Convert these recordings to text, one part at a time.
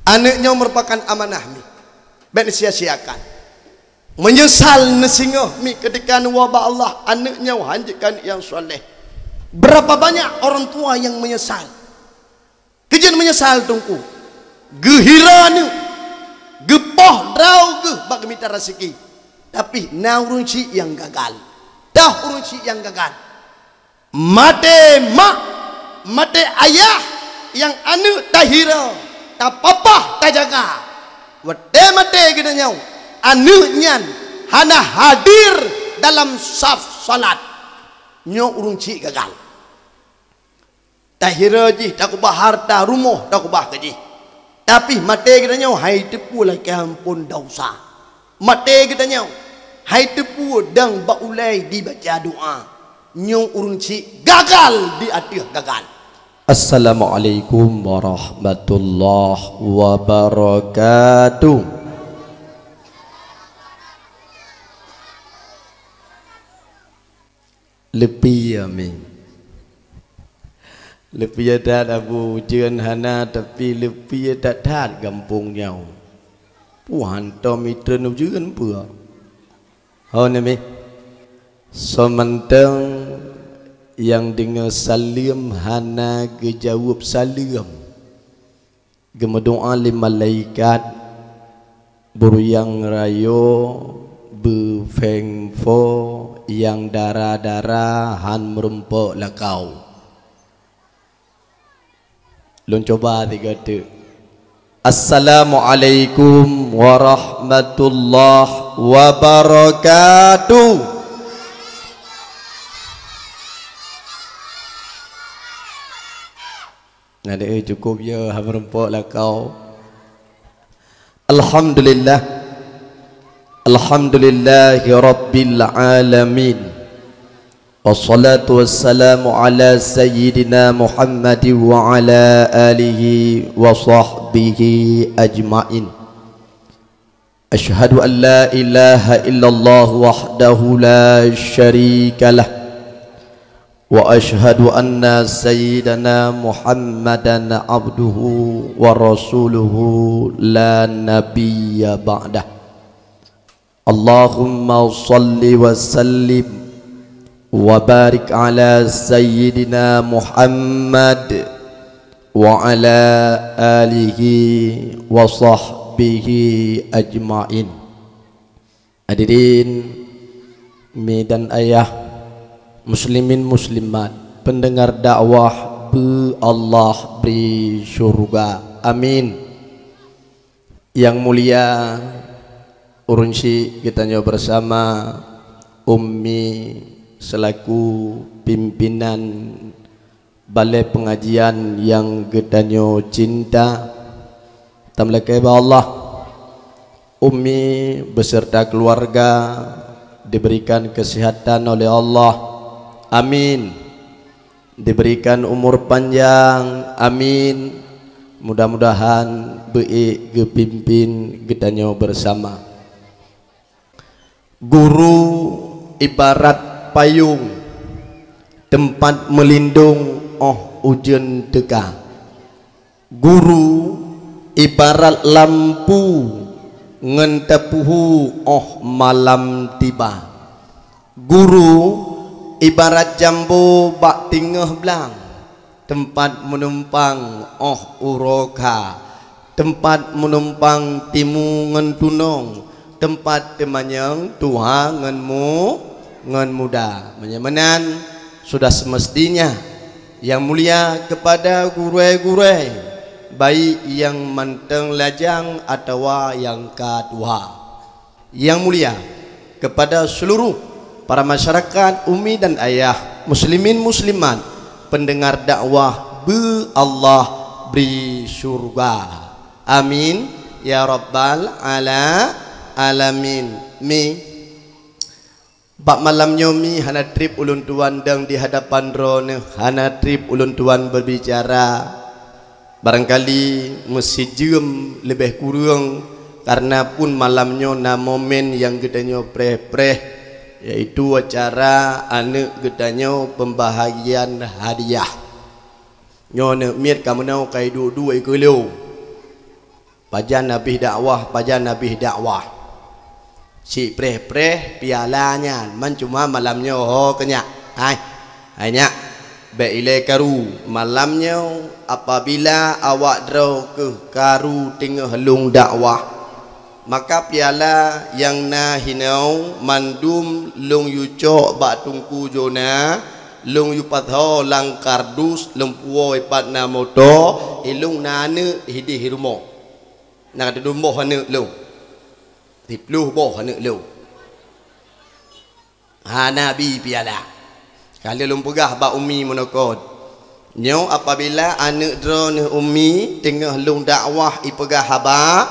Anaknya merupakan amanah mi. Ben sia-siakan. Menyesal nesingah mi ketika wabah Allah anaknya hanjakan yang soleh. Berapa banyak orang tua yang menyesal. Kejen menyesal tungku. Gehirani. Gepoh draw geh bak minta rezeki. Tapi na urunci yang gagal. Dah urunci yang gagal. Mate mak, mate ayah yang anak tahira, tak papa tak jaga. Wate mate kita nyau. Anaknya hana hadir dalam saf salat. Nyo urunci gagal. Tahira ji tak kubah harta rumah tak kubah gaji. Tapi mate kita nyau hai tepu lah kampun dosa. Mate kita nyau hai tepu dang baulai dibaca doa. Nyong urunci gagal di atas gagal. Assalamualaikum warahmatullahi wabarakatuh. Lebih amin. Lebih ada abu jian hana tapi lebih ada tat kampung nyau. Puhan to mitra nu jian pua. Ho nami. Sementang yang dengar salim hana kejawab salim. Gemedoa lim malaikat buruyang rayo befengfo yang darah-darah han merumpuk lakau. Lun coba tiga tu. Assalamualaikum warahmatullahi wabarakatuh. Ada cukup ya han merumpuk lakau. Alhamdulillah. Alhamdulillahi Rabbil Alamin. Wassalatu wassalamu ala Sayyidina Muhammad wa ala alihi wa sahbihi ajma'in. Ashhadu an la ilaha illallah wahdahu la syarika lah. Wa ashhadu anna Sayyidina Muhammadan abduhu wa rasuluhu la nabiyya ba'dah. Allahumma salli wa sallim wa barik ala Sayyidina Muhammad wa ala alihi wa sahbihi ajma'in. Hadirin medan ayah muslimin muslimat pendengar dakwah be Allah beri syurga amin. Yang mulia urunsi kita nyo bersama Ummi selaku pimpinan balai pengajian yang gedanyo cinta tamlakai ba Allah. Ummi beserta keluarga diberikan kesehatan oleh Allah amin, diberikan umur panjang amin, mudah-mudahan baik gepimpin gedanyo bersama. Guru ibarat payung tempat melindung ujian teka. Guru ibarat lampu ngentapuhu malam tiba. Guru ibarat jambu bak tingah belang tempat menumpang uroka, tempat menumpang timu ngentunong, tempat temanyang Tuhan ngenmu ngen muda menyamanan sudah semestinya yang mulia kepada guru-guru baik yang manteng lajang atau yang kedua. Yang mulia kepada seluruh para masyarakat umi dan ayah muslimin muslimat pendengar dakwah be Allah beri surga amin ya rabbal alamin. Mi bak malamnya mi hana trip ulun tuan dang di hadapan drone, hana trip ulun tuan berbicara barangkali mesti jem lebih kurang karena pun malamnya na momen yang gedanya preh-preh yaitu acara anak gedanya pembahagian hadiah nyone miet kamu nau kai dua-dua ikeliu pajan Nabi dakwah si preh pialanya man cuma malamnya kenyak hanya Baile karu malamnya apabila awak draw ke karu tengah lung dakwah maka piala yang na hinau mandum lung yucok bak tungku jona lung yupatho lang kardus lempuo ipat na moto ilung nane hidi hirumo na dumbo hane lung tipluh boh hane lung nabi piala kalau lum pegah ba umi monokod nyo apabila anak drone umi tengah lung dakwah ipegah haba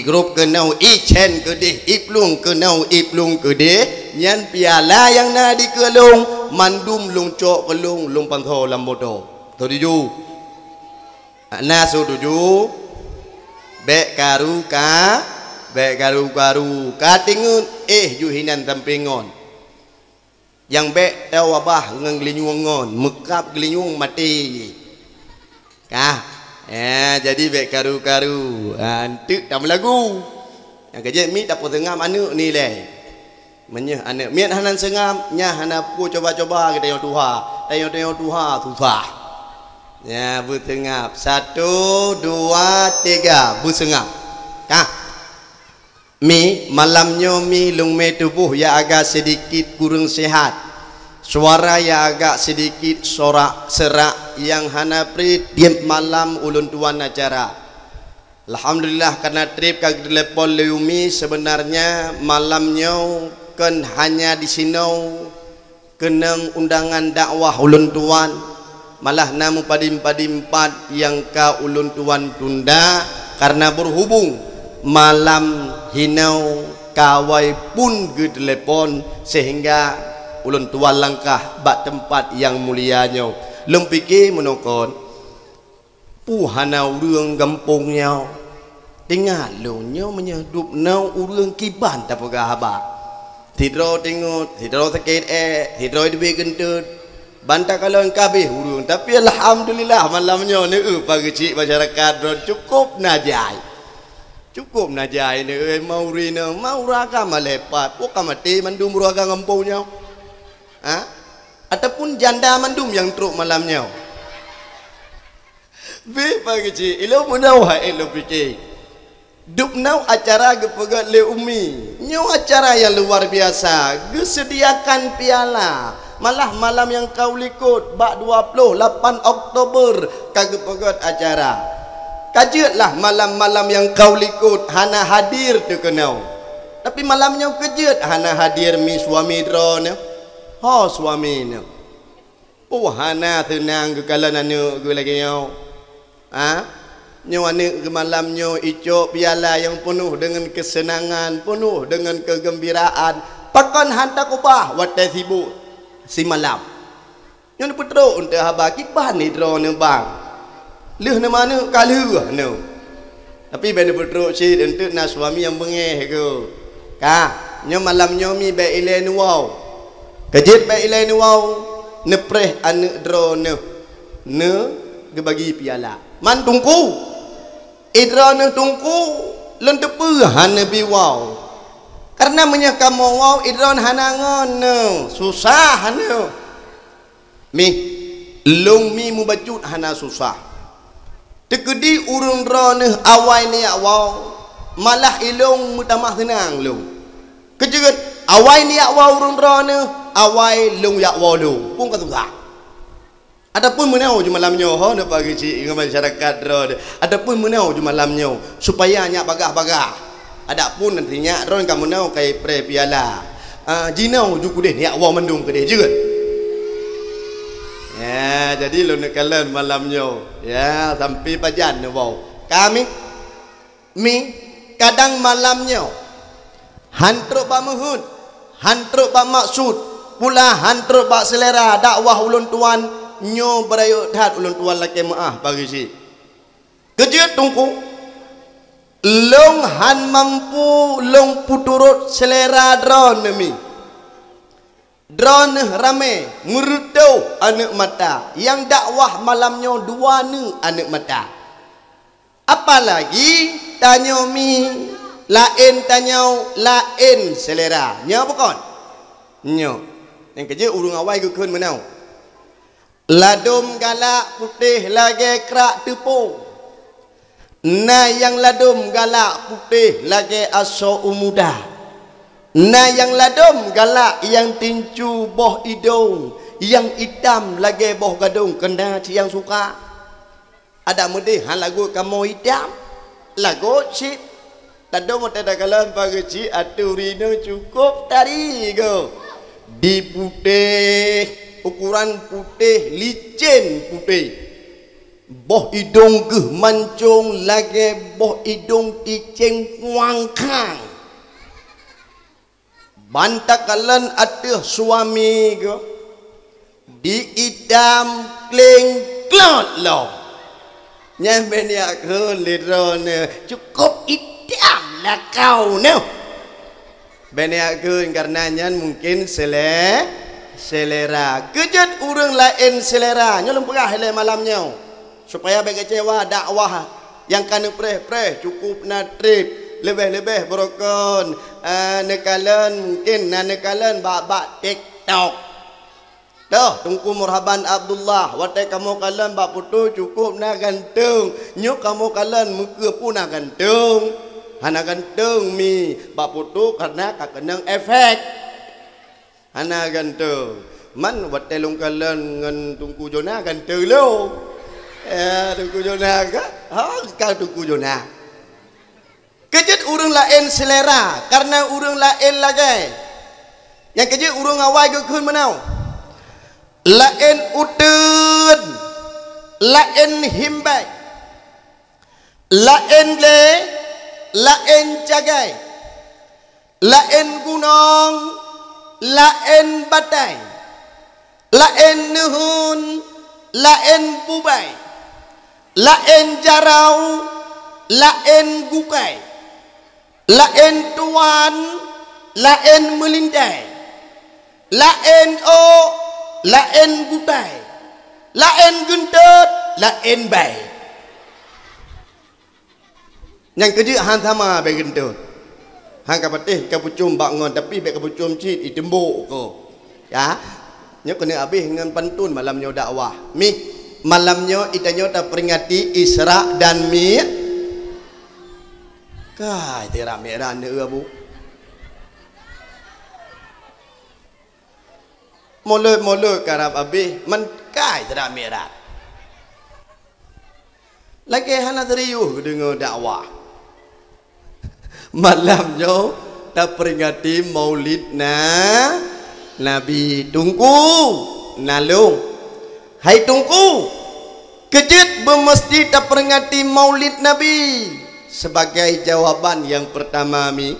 grup kenau chen kedih iplung kenau iplung kedih nyan piala yang na di kelung mandum lung cok kelung lung pantho lambodo tuju na suduju be karu tingun juhinan tampingon yang be tahu abah ngelinyungon mekap gelinyung mati jadi be karu antuk dalam lagu yang kerja mi tak potengam anu ni leh menyeh anak miat hanan sengam nya hana pu coba-coba kita yang tuha susah ya bertengap 1 2 3 bersengap mi malamnya mi lung me tubuh ya agak sedikit kurang sehat suara ya agak sedikit serak yang hana prit tiap malam ulun tuan acara alhamdulillah karena trip kag telepon leumi sebenarnya malamnya kan hanya di sinau kenang undangan dakwah ulun tuan malah namu padim-padimpat yang ka ulun tuan tunda karena berhubung malam hinau kawai pun ke telepon sehingga ulun tua langkah bak tempat yang mulianya lem fikir menokon puhana urang gampungnya dengar lunya menyedup nau urang kiban tak pegah haba tidro tengok tidro sakit tidro duit gentut bantah kalau kabeh urang tapi alhamdulillah malamnya ni pagi cik masyarakat cukup najai ni mau rina mau raga malepat pokok mati mandum raga ngampungnya ataupun janda mandum yang truk malamnya be pagi ci ilo munau ha ilo fikir dup nau acara gepegat le umi nyo acara yang luar biasa gesediakan piala malah malam yang kau likut bak 28 Oktober kagak pegat acara kajetlah malam-malam yang kau likut hana hadir tu kenau tapi malamnya kajet hana hadir mi suami drone suami ni hana tenang ke kalan anu ke lagi nyau ane ke malamnya icok piala yang penuh dengan kesenangan penuh dengan kegembiraan pakan hantar kubah watai sibuk si malam nyo putro untuk haba kiban ni drone bang leh na mana kalu no tapi benda betul si untuk na suami yang bengeh ke nyo malam nyo mi be ile nuau kejit be ile nuau nepreh anak drone ne ge bagi piala man tungku idrone tungku len tepu hana biwau karena menyakam wow idron hanangon no susah no mi lung mi mubacut hana susah tekedi urung drone awai ni awau malah ilung mutamah tenang lu kejeget awai ni awau urung drone awai lung yak walu pun kata adapun menau je malamnya na pagi ci dengan masyarakat drone adapun menau je malamnya supaya nyak bagah-bagah adapun nantinya drone kamu menau kai pre piala jinau juku deh yak wau mendung ke deh jeget ya jadi lu nak kalian malamnya ya sampai pajan ni wow kami kadang malamnya hantruk bak muhud hantruk bak maksud pula hantruk bak selera dakwah ulun tuan nyo berayut hat ulun tuan laki maaf bagi si kejut tungku long han mampu long puturut selera drone mi drone rame ngurutau anak mata yang dakwah malamnya 2 anak mata apalagi tanyo mi lain tanyo lain selera nyo bukan nyo yang kerja urung awai ke kun menau ladum galak putih lagi kerak tepung na yang ladum galak putih lagi aso umuda na yang ladum galak yang tincu boh hidung yang hitam lagi boh gadung kena yang suka ada mudi hal lagu kamu hitam lagu cip tado mo tadagalan pagi aturino cukup tadi go di putih ukuran putih licin putih boh hidung ke mancung lagi boh hidung ticing wangkang bantakalan atuh suami go di idam kling klot lo nyampe ni aku lirone cukup idam lah kau no beni aku karenanya mungkin selera kejut urang lain selera nyolong perah hele malamnya supaya bagi kecewa dakwah yang kanu preh cukup na trip lebih berokon nekalan mungkin nekalan bak TikTok dah tungku murhaban Abdullah watai kamu kalan bak putu cukup na gantung nyuk kamu kalan muka pun na gantung hana gantung mi bak putu karena kakenang efek hana gantung man watai long kalan ngan tungku jona gantung lo tungku jona ka kau tungku jona kejut urang lain selera karena urang lain lagi yang kejut urang awai ke kun menau lain udun lain himbai lain le lain jagai lain gunung lain batai lain nuhun lain bubai lain jarau lain gukai lain tuan lain melindai lain lain butai lain gendut lain bai yang kerja han sama bai gendut han kapatih kapucum bangun tapi bai kapucum cit itembuk ko ya nyo kena habis dengan pantun malamnya dakwah mi malamnya itanyo ta peringati Isra dan Mi kai tera meran de bu mulut karab habis man kai tera meran lagi hana teriuh dengar dakwah malamnya ta peringati maulid Nabi tunggu nalung hai tunggu kejut bermesti tak peringati maulid Nabi sebagai jawaban yang pertama mi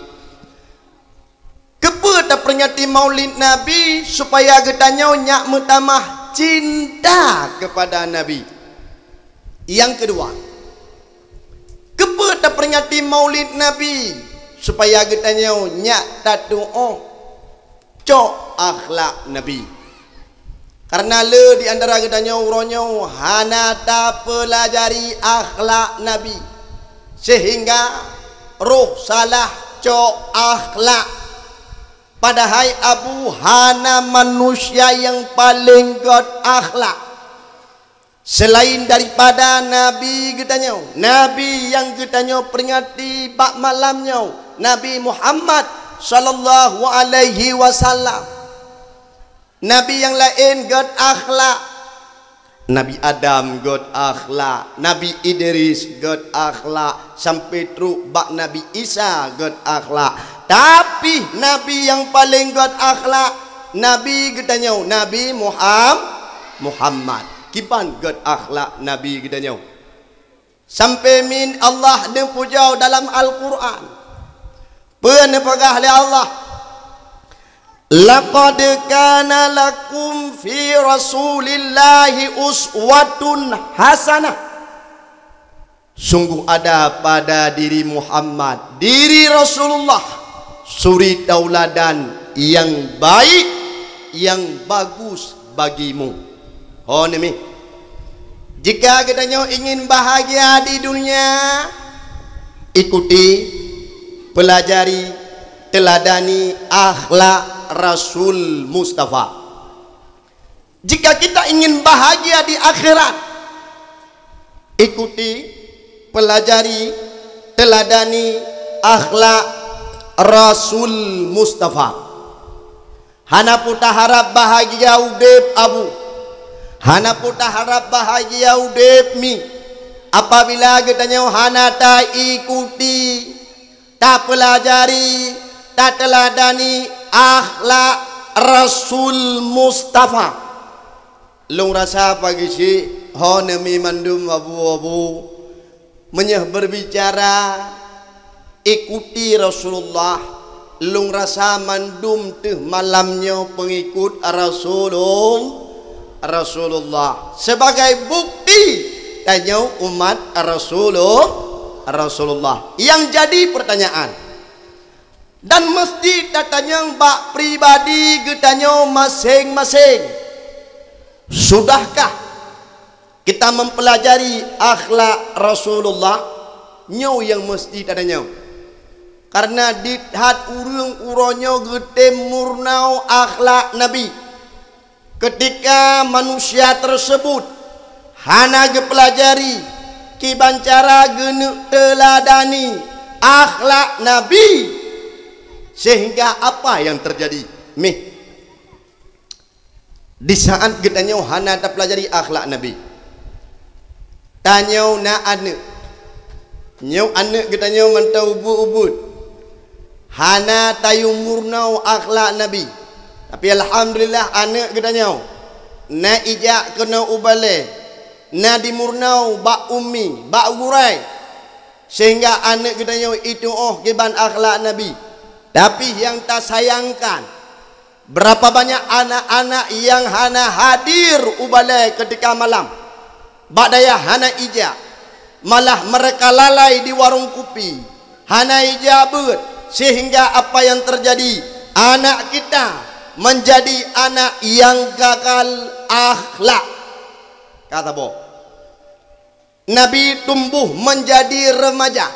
kepa tak peringati maulid Nabi supaya getanya nyak mutamah cinta kepada Nabi yang kedua kepa tak peringati maulid Nabi supaya getanya nyak tatu'o cok akhlak Nabi karena le di antara getanya uronyo hana ta pelajari akhlak Nabi sehingga roh salah cok akhlak padahal Abu Hana manusia yang paling god akhlak selain daripada Nabi getanya Nabi yang getanya peringati bak malamnya Nabi Muhammad sallallahu alaihi wasallam Nabi yang lain god akhlak Nabi Adam god akhlak Nabi Idris god akhlak sampai truk bak Nabi Isa god akhlak tapi Nabi yang paling god akhlak Nabi getanya Nabi Muhammad kipan god akhlak Nabi getanya sampai min Allah dan puja dalam Al-Quran penepagah oleh Allah laqad kana lakum fi rasulillahi uswatun hasanah sungguh ada pada diri Muhammad diri Rasulullah suri tauladan yang baik yang bagus bagimu oh nemi jika katanya ingin bahagia di dunia ikuti, pelajari, teladani akhlak Rasul Mustafa. Jika kita ingin bahagia di akhirat, ikuti, pelajari, teladani akhlak Rasul Mustafa. Hana puta harap bahagia udep abu, hana puta harap bahagia udep mi. Apabila katanya hana ta ikuti, ta pelajari, ta teladani akhlak Rasul Mustafa, lung rasa pagi si ho nemi mandum abu-abu menyah berbicara ikuti Rasulullah, lung rasa mandum teh malamnya pengikut Rasulullah sebagai bukti tanya umat Rasulullah. Yang jadi pertanyaan, dan mesti katanya bak pribadi getanya masing-masing, sudahkah kita mempelajari akhlak Rasulullah? Nyo yang mesti tadanya, karena dithat urung uronyo gede murnau akhlak Nabi. Ketika manusia tersebut hana gepelajari, kibancara genu teladani akhlak Nabi, sehingga apa yang terjadi? Di saat getanya hana tak pelajari akhlak Nabi, tanya na anak, nyau anak getanya mantau ubud, hana tayu murnau akhlak Nabi. Tapi alhamdulillah anak getanya na ijak kena ubale, na dimurnau bak ummi, bak gurai, sehingga anak getanya itu kiban akhlak Nabi. Tapi yang tak sayangkan, berapa banyak anak-anak yang hana hadir ubale ketika malam, bak daya hana ijak, malah mereka lalai di warung kopi, hana ijak bet, sehingga apa yang terjadi? Anak kita menjadi anak yang gagal akhlak. Kata Bob, Nabi tumbuh menjadi remaja.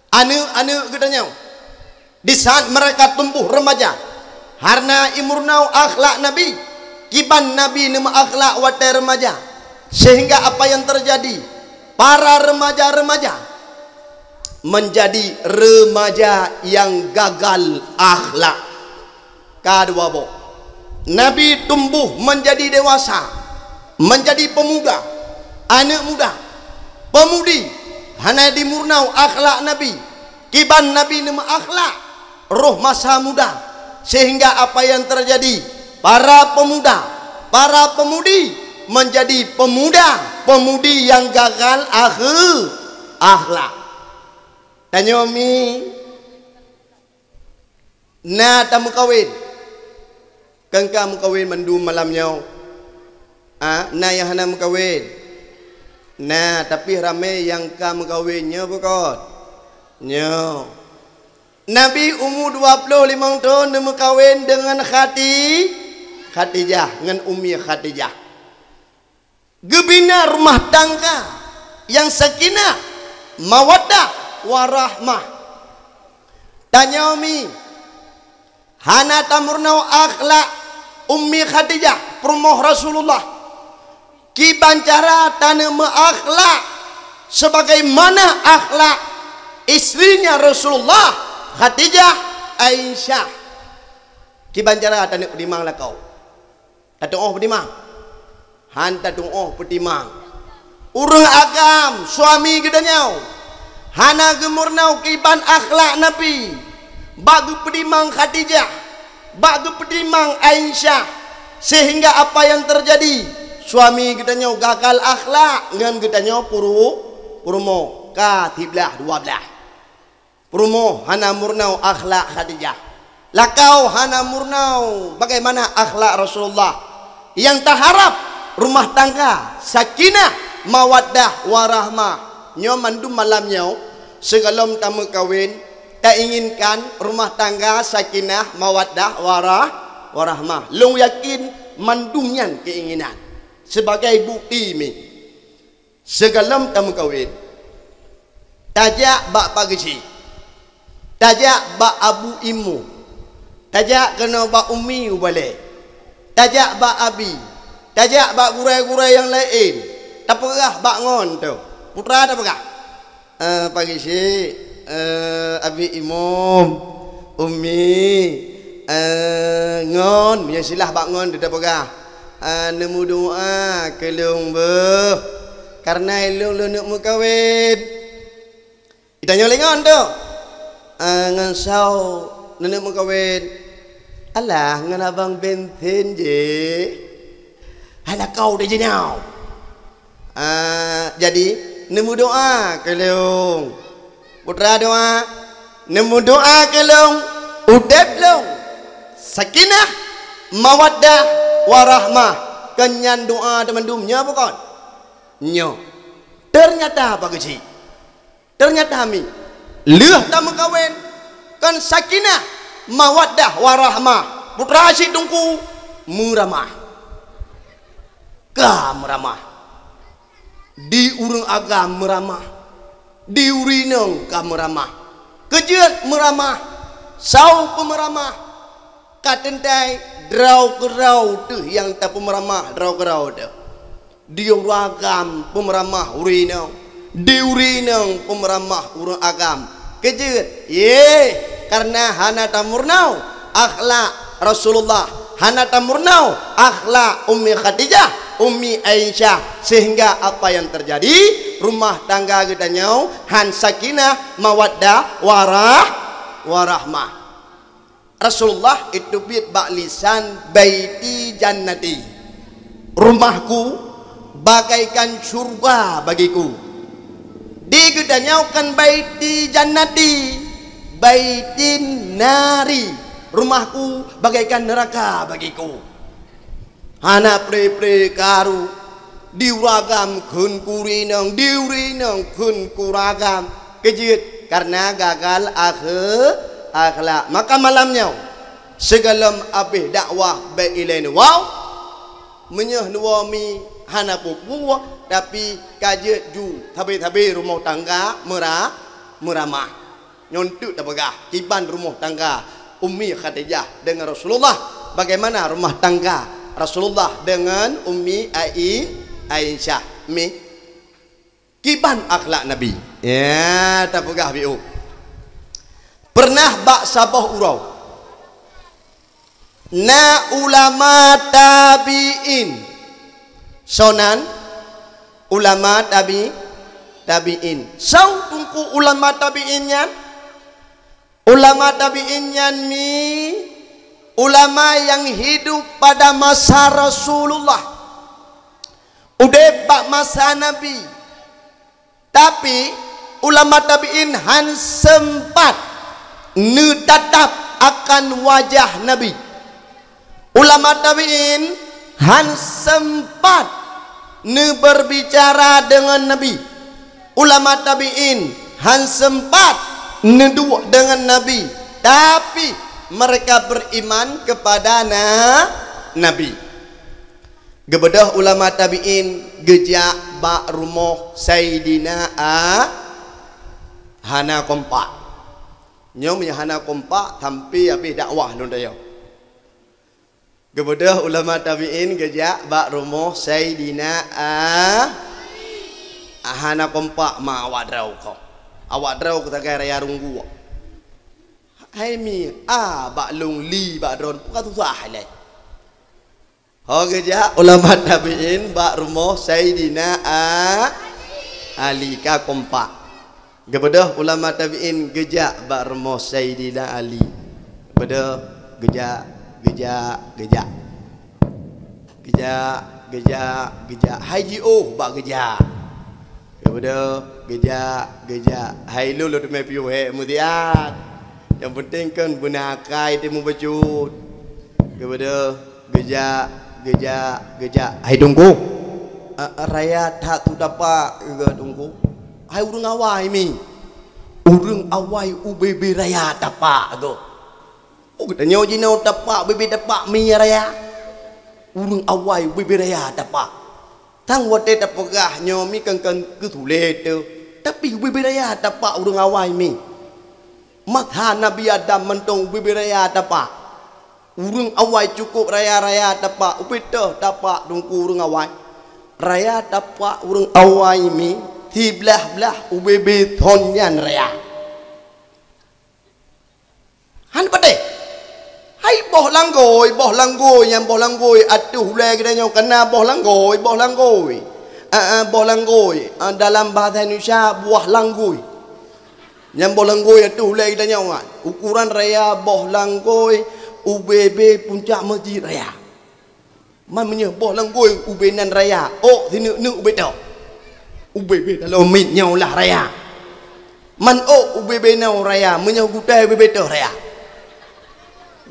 Anu katanya, di saat mereka tumbuh remaja, harna imurnau akhlak Nabi, kiban Nabi nama akhlak watai remaja, sehingga apa yang terjadi? Para remaja-remaja menjadi remaja yang gagal akhlak. Kedua bo, Nabi tumbuh menjadi dewasa, menjadi pemuda, anak muda, pemudi, hana dimurnau akhlak Nabi, kiban Nabi nama akhlak roh masa muda, sehingga apa yang terjadi? Para pemuda, para pemudi menjadi pemuda-pemudi yang gagal akhlak. Tanya mi, na tamu kawin, kengka mukawin mandu malamnya, na yang hana mukawin, na tapi ramai yang kamu kawinnya bukan, nyo. Nabi umur 25 tahun dia kawin dengan Khadijah, dengan Ummi Khadijah. Gebina rumah tangga yang sakinah, mawaddah, warahmah. Tanya Umi, hana tamurnau akhlak Ummi Khadijah, perumoh Rasulullah. Kibancara tanah akhlak sebagaimana akhlak istrinya Rasulullah, Khadijah, Aisyah. Kibancara tanah pedimang lah kau. Tatuh pedimang, hanta tatuh pedimang. Urang agam suami gedanyau, hana gemurnau kiban akhlak Nabi. Bagu pedimang Khadijah, bagu pedimang Aisyah, sehingga apa yang terjadi? Suami gedanyau gagal akhlak dengan gedanyau purumo katiblah 12. Purumo hana murnau akhlak Khadijah, lakau hana murnau bagaimana akhlak Rasulullah yang taharap rumah tangga sakinah, mawaddah, warahmah. Nyo mandum malamnya segalom tamu kawin tak inginkan rumah tangga sakinah, mawaddah, warahmah. Long yakin mandumnya keinginan sebagai bukti mi segalom tamu kawin tajak bak pagisi, tajak bak abu imu, tajak kena bak umi ubale, tajak bak abi, tajak bak gurai-gurai yang lain. Tak perah bak ngon tu. Putra tak perah. Pagisi, abi imum, umi, ngon, punya silah bak ngon tu tak perah. Nemu doa ke leung beuh karena leung nak mu kawin. Ditanya lengon tu. Ngan sau nak mu kawin. Alah ngan abang benten je. Alah kau dah jenau. Jadi nemu doa ke leung. Putra doa, nemu doa ke leung, udep leung. Sakinah, mawaddah, warahmah, kenyan doa teman-temannya bukan? Nyo. Ternyata apa kecil? Ternyata kami leh tak mengkawin kan sakinah, mawaddah, warahmah. Putra si tungku muramah. Ka muramah. Di urang agam meramah, di urinang ka meramah, kejeut meramah, sau pemeramah, katentai drau kerau tu yang tak pemeramah drau kerau tu, di uragam pemeramah urinang, di urinang pemeramah urang agam, kejeut, karena hana tamurnau akhlak Rasulullah, hana tamurnau akhlak Ummi Khadijah, Ummi Aisyah, sehingga apa yang terjadi rumah tangga kita nyau han sakinah mawaddah warahmah. Rasulullah itu bit ba'lisan baiti jannati, rumahku bagaikan surga bagiku. Di kita nyau kan baiti jannati baitin nari, rumahku bagaikan neraka bagiku. Hana pre karu diuragam kun kurinang diurinang kun kuragam kejut karena gagal akhlak. Maka malamnya segalam abih dakwah bailain wow menyeh nuami hana pupuh tapi kajut ju tabe rumah tangga meramah nyontuk tak pegah kiban rumah tangga Ummi Khadijah dengan Rasulullah. Bagaimana rumah tangga Rasulullah dengan Ummi Aisyah, mi kiban akhlak Nabi. Ya, tak pegah biu. Pernah bak sabah urau. Na ulama tabi'in. Sonan ulama tabi'in. Sau tungku ulama tabi'innya. Ulama tabi'innya mi ulama yang hidup pada masa Rasulullah, udah bak masa Nabi, tapi ulama tabi'in han sempat netatap akan wajah Nabi. Ulama tabi'in han sempat berbicara dengan Nabi. Ulama tabi'in han sempat neduk dengan Nabi, tapi mereka beriman kepada Nabi. Gebedah ulama tabi'in gejak bak rumah Sayyidina hana kompak. Nyom ya hana kompak tampi habis dakwah nun dayo. Gebedah ulama tabi'in gejak bak rumah Sayyidina hana kompak ma awak drau kau. Awak drau kita kaya raya runggu. Hai mi bak long li bak dron bukan tu halai. Ho geja ulama tabi'in bak rumah Sayyidina Ali ka kompak. Gebedah ulama tabi'in geja bak rumah Sayyidina Ali. Gebedah geja haji bak geja. Gebedah geja hai lu lu me piu he mudiat. Yang penting kan benakai temu becut. Kepada geja. Hai tunggu. Raya tak tu dapat ke tunggu. Hai urang awai mi. Urang awai UBB raya dapat ke. Oh kita nyaw jinau dapat UBB dapat mi raya. Urang awai UBB raya dapat. Tang wate dapat gah nyaw mi kan ke tu le tu. Tapi bibiraya dapat urang awai mi. Matha Nabi Adam mentong bibiraya dapat. Urang awai cukup raya-raya dapat. Upita dapat dungku urang awai. Raya dapat urang awai mi. Ti belah-belah ubebe thonyan raya. Han pade. Hai boh langgoi yang boh langgoi atuh le kita nyo kena boh langgoi. Boh langgoi dalam bahasa Indonesia buah langgoi. Yang boh langgoi atuh le kita nyo ukuran raya boh langgoi UBB puncak masjid raya. Man menye boh langgoi ubenan raya. Oh sini nu ubeda. UBB dalam mit nyo lah raya. Man UBB nau raya menye gutai UBB tu raya.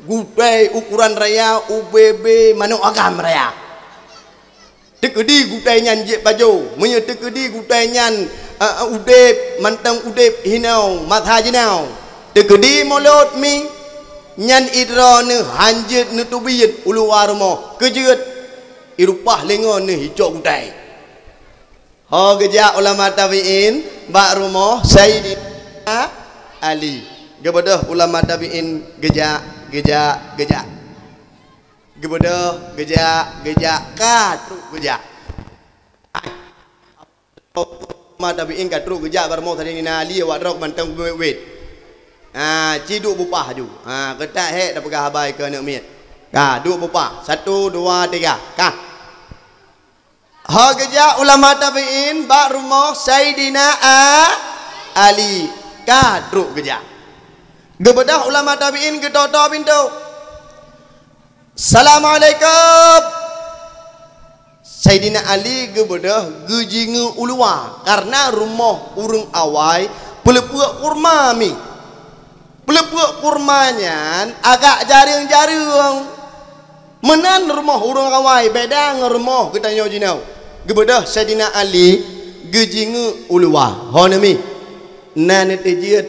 Gutai ukuran raya UBB manu agam raya. Tekedi gutai nyan je baju, menye tekedi gutai nyan udep mantang udep hinau matha jinau. Tekedi molot mi nyan idra ne hanjet ne tubiyet ulu warmo kejeut irupah lengo ne hijau gutai. Ho geja ulama tabi'in bak rumoh Sayyidina Ali. Kepada ulama tabi'in geja kepada geja katru geja mata biin katru geja barmo tadi ni Ali awak rok mantang wet ciduk bupah ju ketak hek dah pegah habai ke nak miet duk bupah 1 2 3 ha geja ulama tabiin bak rumah Sayyidina Ali katru geja kepada ulama tabiin gedodo pintu. Assalamualaikum. Sayyidina Ali gebedah gejingu ulua karena rumah urang awai pelepuk kurma mi. Pelepuk kurmanya agak jaring-jaring. Menan rumah urang awai beda dengan rumah kita nyo jinau. Gebedah Sayyidina Ali gejingu ulua. Ho nami. Nan tejut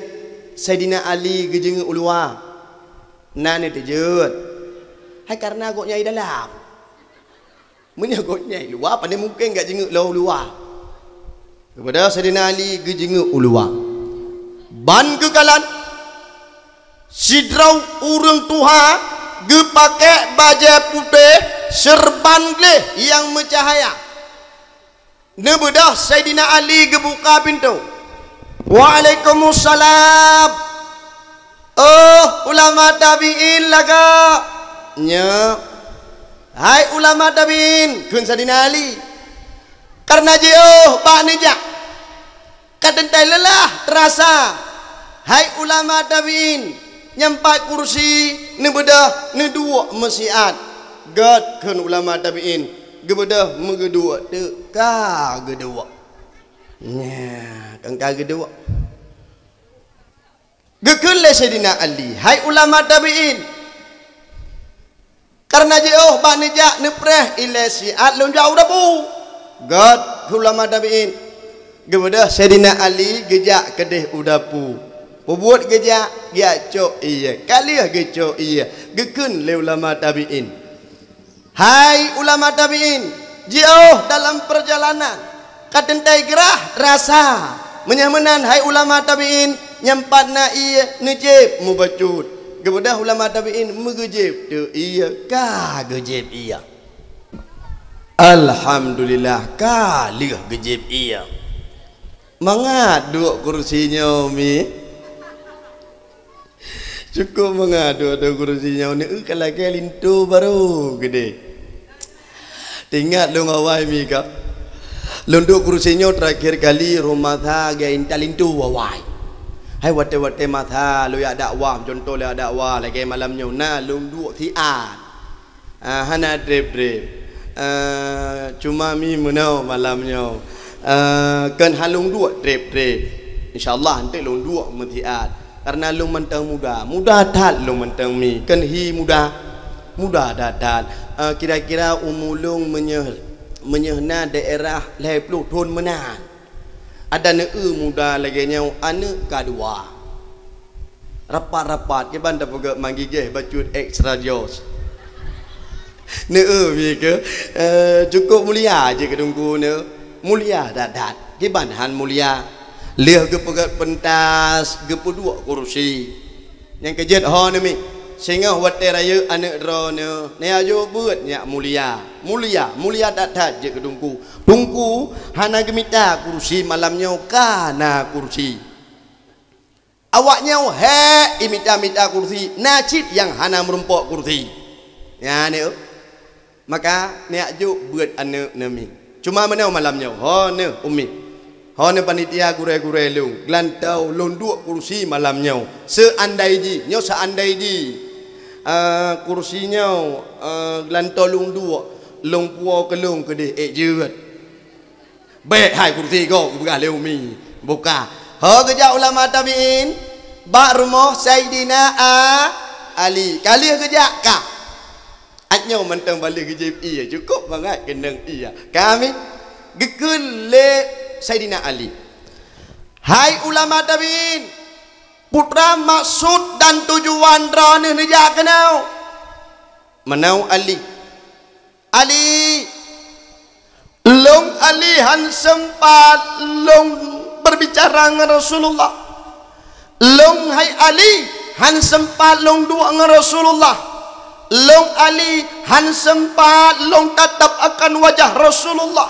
Sayyidina Ali gejingu ulua. Nan tejut. Hai karena agak nyai dalam. Menyagak nyai luar pandai mungkin enggak jenguk luar. Kepada Sayyidina Ali gejenguk luar. Ban kekalan sidrau urang tuha ge pakai baju putih serban gleh yang mencahaya. Ne bedah Sayyidina Ali gebuka pintu. Waalaikumsalam. Oh ulama tabi'in laga. Nya hai ulama tabiin kun Sayyidina Ali karena jauh pak nijak kadentai lelah terasa hai ulama tabiin nyampai kursi ne bedah ne dua mesiat gad kun ulama tabiin gebedah megedua teka gedua nya kangka gedua gekun le Sayyidina Ali hai ulama tabiin karena jauh bak nijak nepreh ilesi atlun jauh dapu god ulama tabiin gebedah Sayyidina Ali gejak kedeh udapu buat gejak dia cok iya kaliah gecok iya gekun le ulama tabiin hai ulama tabiin jauh dalam perjalanan kadentai gerah rasa menyamenan hai ulama tabiin nyempat na iya nejib mubacut kepada ulama tabiin megejib tu iya ka gejib iya alhamdulillah kalih gejib iya mengadu kursinya mi cukup mengadu ada kursinya ni kalau kelintu baru gede tinggal lu ngawai mi kap lunduk kursinya terakhir kali rumah tha gain talintu wawai. Hai wate-wate matha lu ya dakwah contoh lu dakwah lagi malamnya na lu duk tiat hana drip cuma mi menau malamnya kan halung duk drip insyaallah nanti lu duk mentiat karena lu mentang muda tat lu mentang mi kan hi muda dadat kira-kira umulung menyehna daerah leplu thon menan ada muda lagi nyau ane kadua rapat ke banda pegak manggigeh bacut extra jos mi ke cukup mulia je kedungku mulia dadat ke banhan mulia Liah ke pegat pentas ke dua kursi yang kejet ho ni mi sehingga wate raya anak drone ni ajo buat nya mulia tak je ke dungku hana gemita kursi malamnya kana kursi awaknya he imita kursi nacit yang hana merumpok kursi ya ni maka ni ajo buat anak nami cuma mana malamnya ho ni umi ho ni panitia gure-gure lu glantau londuk kursi malamnya seandai ji kursinya glantau londuk longpuo kelung ke de jeut baik hai kursi kau buka le umi buka ho kerja ulama tabiin bak rumah Saidina Ali kali kerja kah atnya mentang balik kerja iya cukup banget kenang iya kami gekul le Saidina Ali hai ulama tabiin putra maksud dan tujuan drone nejak kenau menau Ali long Ali han sempat long berbicara dengan Rasulullah long hai Ali han sempat long dua dengan Rasulullah long Ali han sempat long tatap akan wajah Rasulullah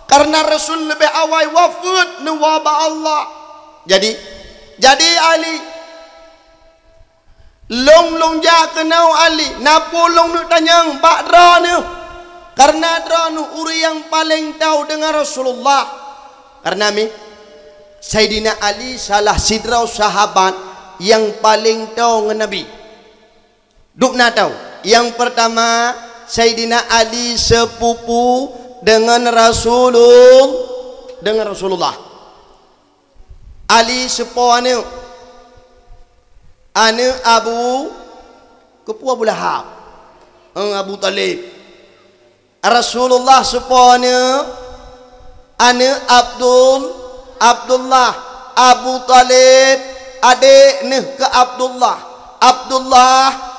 karena Rasul lebih awal wafat nuwaba Allah jadi Ali long ja kenau Ali napo long nak tanya bak dra ni karena dra nu uri yang paling tahu dengan Rasulullah karena mi Saidina Ali salah sidrau sahabat yang paling tahu dengan Nabi duk nak tahu yang pertama Saidina Ali sepupu dengan Rasulullah Ali sepupu anu Abu Kepu Abu Lahab Abu Talib Rasulullah sepone ane Abdullah Abu Talib adik ne ke Abdullah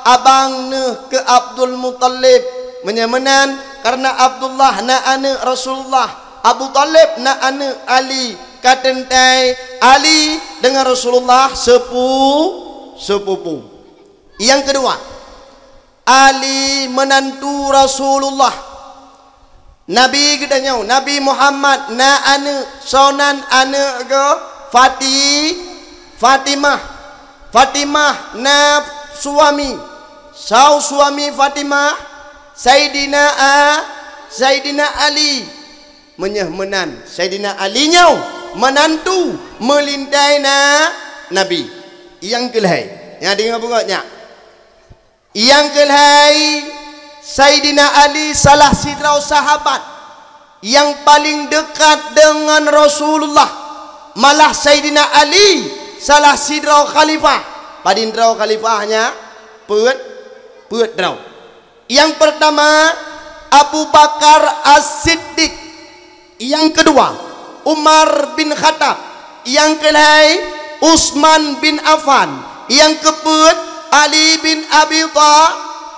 abang ne ke Abdul Muttalib menyamanan karena Abdullah na ane Rasulullah Abu Talib na ane Ali katentai Ali dengan Rasulullah sepupu yang kedua Ali menantu Rasulullah Nabi gedanya Nabi Muhammad na ane sonan ane ke Fatimah na suami Fatimah Saidina Ali menyahmenan Saidina Ali nyau menantu melintai na Nabi yang kelihai yang dengar pokoknya yang kelihai Saidina Ali salah sidrau sahabat yang paling dekat dengan Rasulullah malah Saidina Ali salah sidrau khalifah padindrau khalifahnya peut draw yang pertama Abu Bakar As-Siddiq yang kedua Umar bin Khattab yang kelai Utsman bin Affan yang keempat Ali bin Abi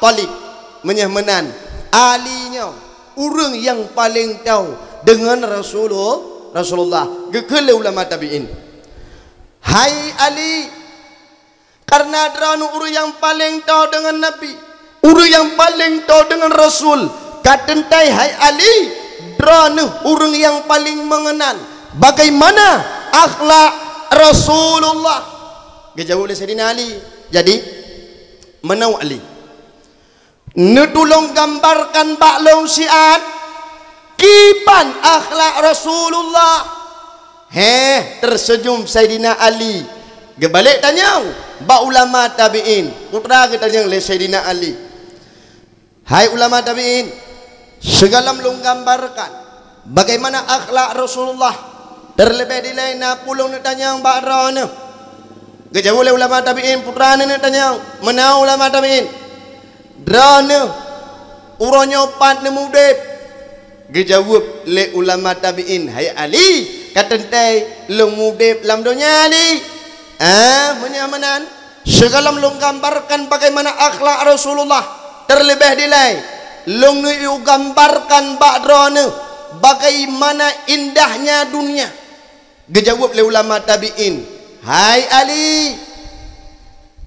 Thalib menyahmenan alinya orang yang paling tahu dengan Rasulullah gekele ulama tabiin hai Ali karena dranu orang yang paling tahu dengan Nabi orang yang paling tahu dengan Rasul katentai hai Ali dranu orang yang paling mengenal bagaimana akhlak Rasulullah gejauh oleh Sayyidina Ali jadi menau Ali netulong gambarkan baklong siat kipan akhlak Rasulullah tersenyum Sayyidina Ali gebalik tanya ba ulama tabiin putra kita tanya oleh Sayyidina Ali hai ulama tabiin segala melong gambarkan bagaimana akhlak Rasulullah terlebih di lain pulong tanya ba rana gejauh oleh ulama tabiin putra ni tanya mana ulama tabiin drana uronyo pat nemudep gejawab le ulama tabiin hai Ali katentai lemudep lam dunia Ali menyamanan segala melong gambarkan bagaimana akhlak Rasulullah terlebih dilai long nu gambarkan bak drana bagaimana indahnya dunia Gejawab oleh ulama tabi'in, hai Ali,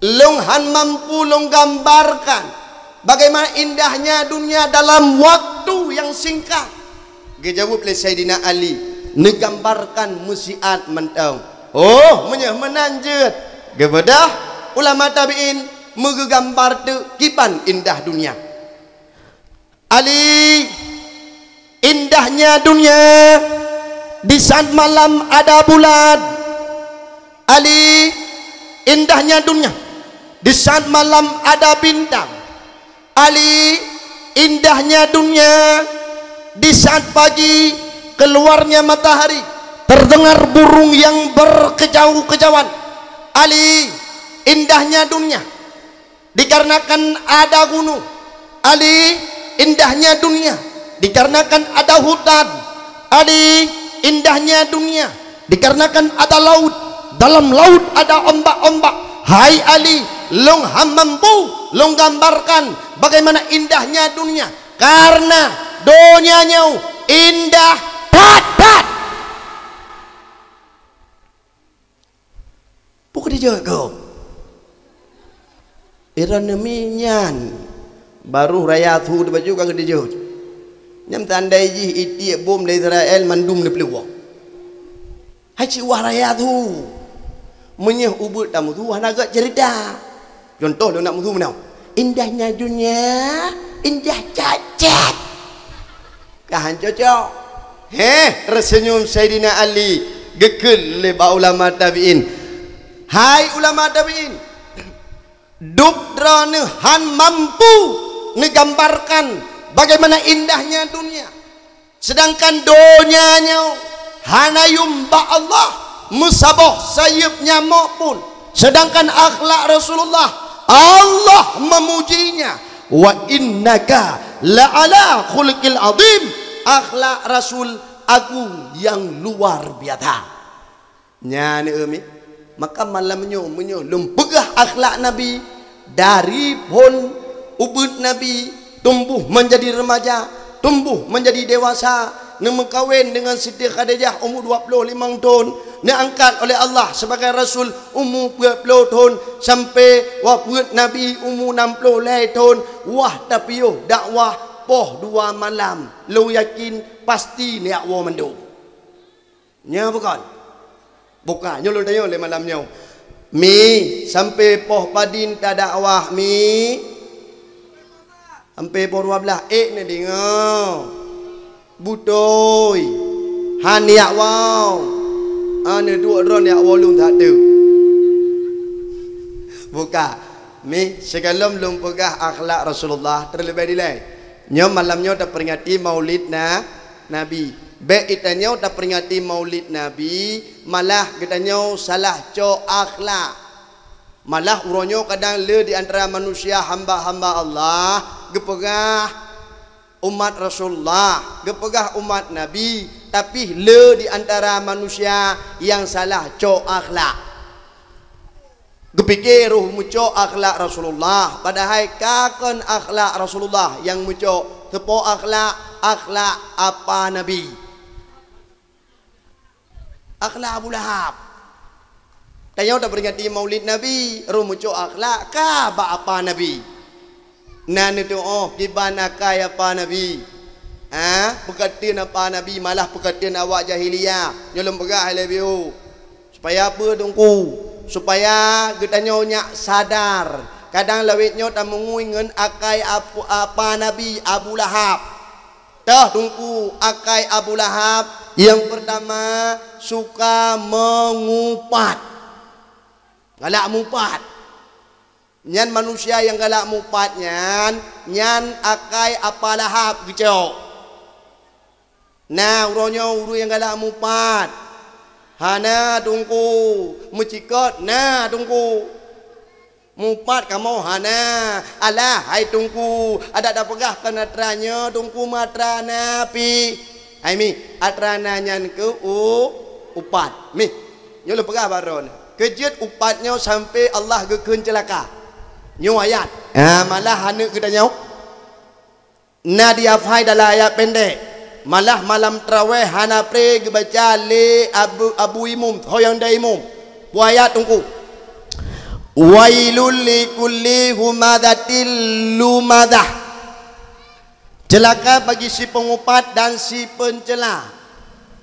long han mampu long gambarkan bagaimana indahnya dunia dalam waktu yang singkat. Gejawab oleh Sayyidina Ali, negambarkan musiat mentang. Oh, menanjut kepada ulama tabi'in menggambar tu kipan indah dunia. Ali, indahnya dunia di saat malam ada bulan. Ali, indahnya dunia di saat malam ada bintang. Ali, indahnya dunia di saat pagi keluarnya matahari, terdengar burung yang berkejau-kejauhan. Ali, indahnya dunia dikarenakan ada gunung. Ali, indahnya dunia dikarenakan ada hutan. Ali, indahnya dunia dikarenakan ada laut. Dalam laut ada ombak-ombak. Hai Ali, long mampu long gambarkan bagaimana indahnya dunia, karena dunianya indah dat. Bukan dia kau iranemian baru raya tu de baju ka dia jauh nyam tandai ji iti bom dari Israel mandum de peluang hai ci wah raya tu menyeh ubut tamu tu hanaga cerita contoh lu nak mutu menau indahnya dunia indah cacat kahan cocok tersenyum Sayyidina Ali gekel le ba ulama tabi'in. Hai ulama tabi'in, dukdrane han mampu ngegambarkan bagaimana indahnya dunia, sedangkan dunianya hanayum ba Allah musabah sayup nyamuk pun, sedangkan akhlak Rasulullah Allah memujinya, wa innaka la'ala khuluqil azim, akhlak Rasul agung yang luar biasa. Nyane emi maka malamnya lempegah akhlak Nabi dari pun ubud Nabi tumbuh menjadi remaja, tumbuh menjadi dewasa, kawin dengan Siti Khadijah umur 25 tahun, diangkat oleh Allah sebagai Rasul umur 20 tahun, sampai wafat Nabi umur 60 tahun. Wah tapi yo dakwah poh 2 malam, lu yakin pasti ni akwa mendung nya bukan nyolo dayo le malamnya mi sampai poh padin ta dakwah mi sampai poh 12 ni dengar butoy hani akwau ane dua ron ya walung tak tu buka mi sekalom lum pegah akhlak Rasulullah terlebih dilai nyom malamnya tak peringati maulid Nabi. Beitanya tak peringati maulid Nabi, malah katanya salah co akhlak. Malah uronyo kadang le di antara manusia hamba-hamba Allah gepegah umat Rasulullah, gepegah umat Nabi, tapi le di antara manusia yang salah co akhlak. Gepikir ruh muco akhlak Rasulullah, padahal kakon akhlak Rasulullah yang muco tepo akhlak apa Nabi. Akhlak Abu Lahab. Tanya dah peringati maulid Nabi, rumucu akhlak ka apa Nabi. Nan itu gimana kaya apa Nabi? Perkataan apa Nabi malah perkataan awak jahiliyah. Nyolong pegah lebiu. Supaya apa dongku? Supaya getanya nyak sadar. Kadang lawitnya tak menguingan akai apa Nabi Abu Lahab. Dah dongku akai Abu Lahab. Yang pertama suka mengupat, galak mupat. Nyan manusia yang galak mupat nyan akai apa Lahab gitu. Nah uronya uru yang galak mupat. Hana tungku mencikot, nah tungku mupat kamu hana alah hai tungku ada pegah kena teranya tungku matra napi. Hai mi atrana nyan ke upat mi nyolo pegah baron kejut upatnya sampai Allah gekeun celaka nyu ayat malah hanu kita nyau na diafai dalam ayat pendek malah malam tarawih hana pre baca le abu imum hoyang da imum ayat tungku wailul likulli humadatil lumadah, celaka bagi si pengupat dan si pencela.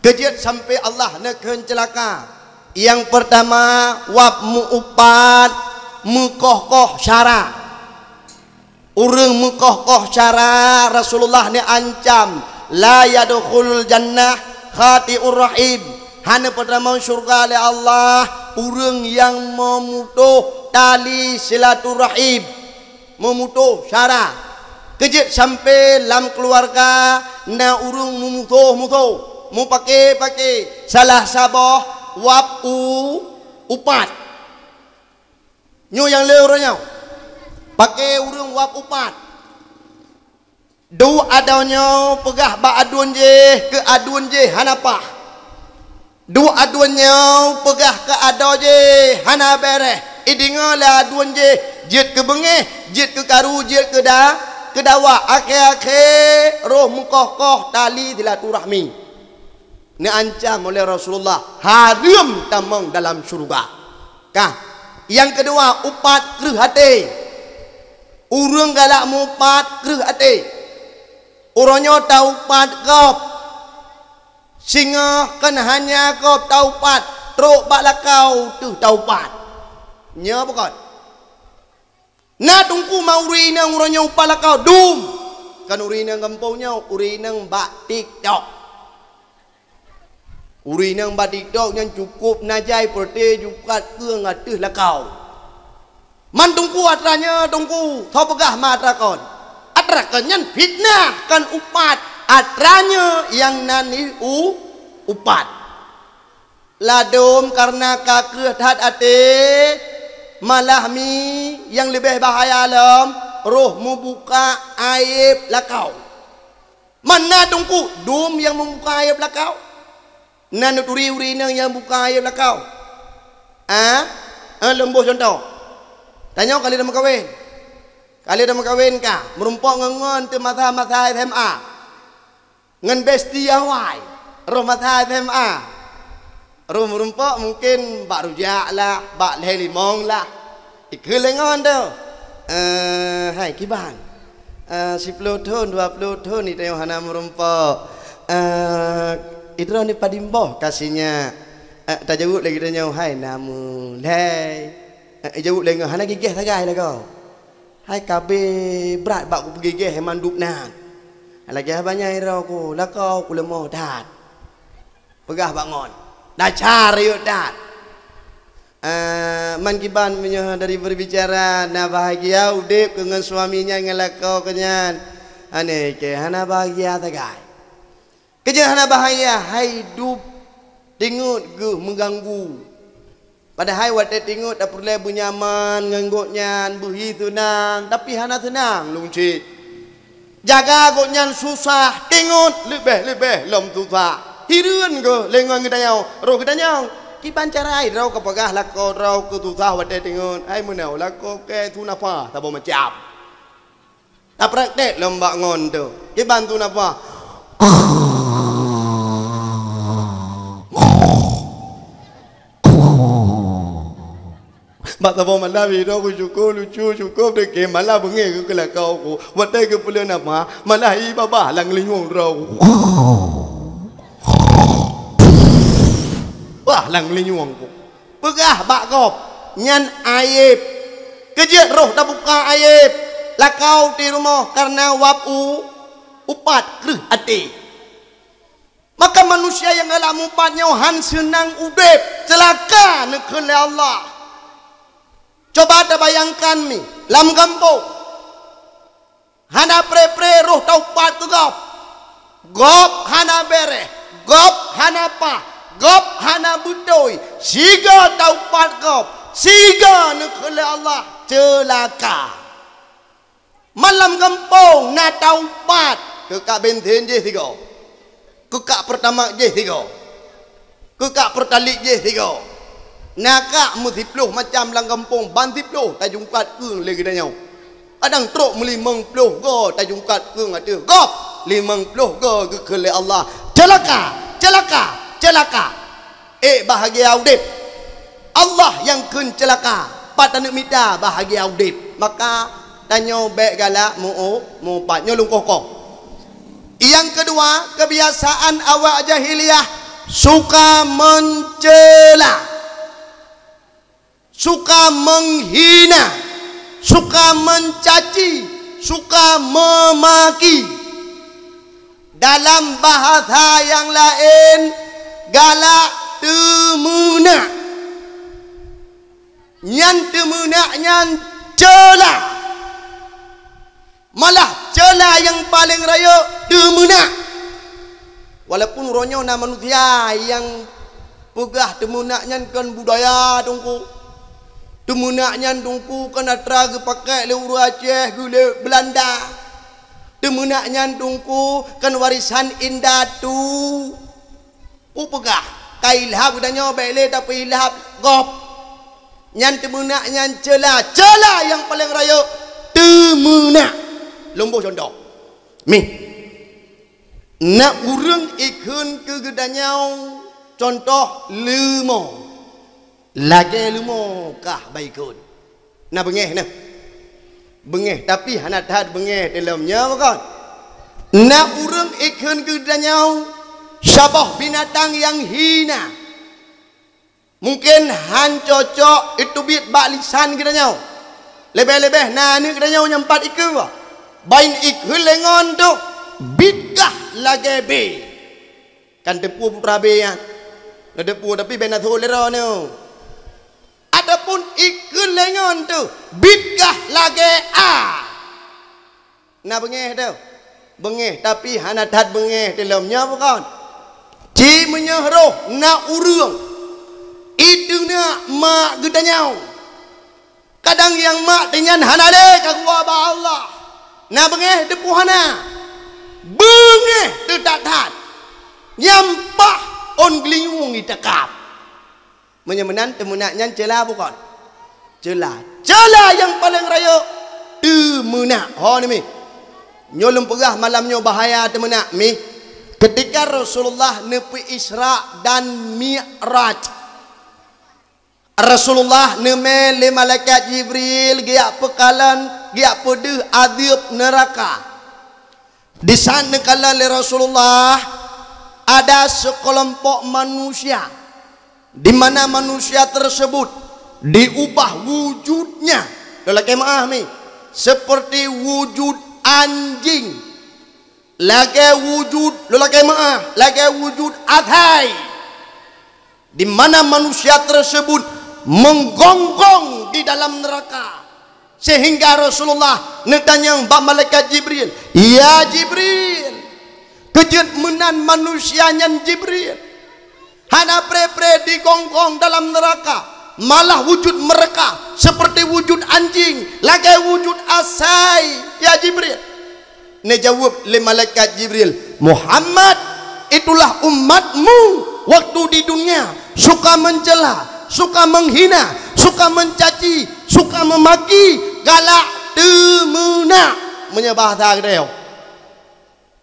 Kejut sampai Allah nekun celaka. Yang pertama wab muupat mukoh-koh syara. Urang mukoh-koh syara Rasulullah ni ancam la yadkhulul jannah khati'ur rahim. Hana pertama syurga oleh Allah urang yang memutuh tali silaturahim, memutuh syara. Kejut sampai dalam keluarga na urang memutuh mu pakai salah sabah wab upat nyo yang leuranya pakai urang wab upat du adanya pegah ba aduan je ke aduan je hanapah du aduannya pegah ke ado je hana bereh idinga la aduan je jet ke bengeh jet ke karu jet ke dawa akhir-akhir roh mukoh-koh tali silaturahmi ni ancam oleh Rasulullah haram tamang dalam syurga. Kah yang kedua upat kreh hati. Urang galak mupat kreh hati. Uronyo taupat kop. Singa kan hanya kop taupat. Truk balakau tu taupat. Nya pokok. Na tungku mauri nang uronyo upat lakau dum. Kan uri nang kampungnya uri nang bak TikTok. Uri nang badik dok yang cukup najai perte jukat keung ateh lakau. Man tungku atranya tungku thau pegah ma atrakon. Atrakan nyan fitnah kan upat atranya yang nani upat. Ladom karena kakreh hat ate malah mi yang lebih bahaya alam roh membuka aib lakau. Mana tungku dum yang membuka aib lakau? Nanu uri nang yang buka aib lakau. Lembuh contoh. Tanya kali dah makawin. Kali dah makawin kah? Merumpok ngengon tu mata SMA. Ngen besti awai. Roh mata SMA. Roh merumpok mungkin bak rujak lah, bak leh limong lah. Ikut lengon tu. Hai kiban. 10 tahun, 20 tahun ni tengok hana merumpok. Itu ni padimboh kasihnya tak jauh lagi dia hai namu hai jauh lagi hana gigih tagai lah kau hai kabe berat bak ku gigih manduk nan lagi banyak ira ku lah kau ku lemah dat pegah bangun dah cari dat man kiban punya dari berbicara na bahagia udip dengan suaminya ngelakau kenyan ane ke hana bahagia tagai. Kerja hana bahaya hidup tingut ge mengganggu. Padahal wat tingut tak perlu bunyaman nganggotnya buhi tunang tapi hana tenang lungcit. Jaga gotnya susah tingut lebih lom susah. Hirun ge lengon gedanyau ro gedanyau kiban carai rau ka pagah lako rau ke susah wat tingut ai menau lako ke tu napa tak macam. Tak praktek lomba ngon tu. Kiban tu napa? Mak tahu malah video aku cukup lucu cukup dek malah bengih ke kelakau aku. Watai ke pula nama malah iba balang lingung rau. Wah lang lingung aku. Pegah bak kop nyan aib. Kejut roh tak buka aib. Lakau di rumah karena wapu upat kreh hati. Maka manusia yang galak mupatnya han senang udip celaka nekun oleh Allah. Coba ada bayangkan ni, lam kampung. Hana pre roh taupat ke gop hana bereh, gop hana pa, gop hana budoi, siga taupat gop, siga nekun oleh Allah celaka. Malam kampung na taupat ke kak benten je tiga, ke kak pertama je tiga, ke kak pertalik je tiga. Nakak musipluh macam lang kampung bantipluh tak jungkat keung lagi danyau. Adang truk melimang pluh go tak jungkat keung ada. Gop 50 ke oleh Allah. Celaka, celaka, celaka. Bahagia udip. Allah yang kun celaka. Patana mita bahagia udip. Maka tanyo baik galak mu pat nyolong kokok. Yang kedua, kebiasaan awak jahiliyah suka mencela, suka menghina, suka mencaci, suka memaki. Dalam bahasa yang lain, galak temunak. Nyan temunak nyan cela. Malah cela yang paling raya temunak. Walaupun ronyo na manusia yang pegah temunaknya kan budaya dongku. Temunaknya dongku kan atra ke pakai le urang Aceh gule Belanda. Temunaknya dongku kan warisan indah tu. Pegah kailhab danyo bele tapi ilhab gop. Nyan temunaknya cela, cela yang paling raya temunak. Lombo contoh. Mi. Nak urang ikun ke gedanyau contoh lemo. Lagi lemo kah baikun. Nak bengeh nah. Bengeh tapi hanat had bengeh dalamnya bukan. Nak urang ikun ke gedanyau syabah binatang yang hina. Mungkin han cocok itu bit bak lisan gedanyau. Lebih-lebih nah ni gedanyau nyempat ikun wah. Bain ikun lengon tu bidkah lagi be kan depu prabe ya depu tapi bena thol lero ni adapun ikun lengon tu bidkah lagi na bengeh tu bengeh tapi hanadat bengeh dalamnya bukan ci menyahroh na urang itu na mak gedanyau kadang yang mak dengan hanale kagua ba Allah na bengeh depu hana bengeh tetat nyampah on glingung itakap menyemenan temunaknya cela bukan cela yang paling raya temunak ho ni mi nyolong pegah malamnya bahaya temunak mi ketika Rasulullah nepi Isra dan Mi'raj Rasulullah neme le malaikat Jibril giak pekalan giak pedih adab neraka. Di sana kala le Rasulullah ada sekelompok manusia di mana manusia tersebut diubah wujudnya lelaki maaf ni seperti wujud anjing lagi wujud lelaki maaf lagi wujud athai di mana manusia tersebut menggonggong di dalam neraka sehingga Rasulullah netanya bab malaikat Jibril, ya Jibril, kejut menan manusianya Jibril, hana pre-pre digonggong dalam neraka, malah wujud mereka seperti wujud anjing, lagi wujud asai, ya Jibril. Ne jawab le malaikat Jibril, Muhammad, itulah umatmu waktu di dunia suka mencela, suka menghina, suka mencaci, suka memaki, galak temunak menyebah tak deo.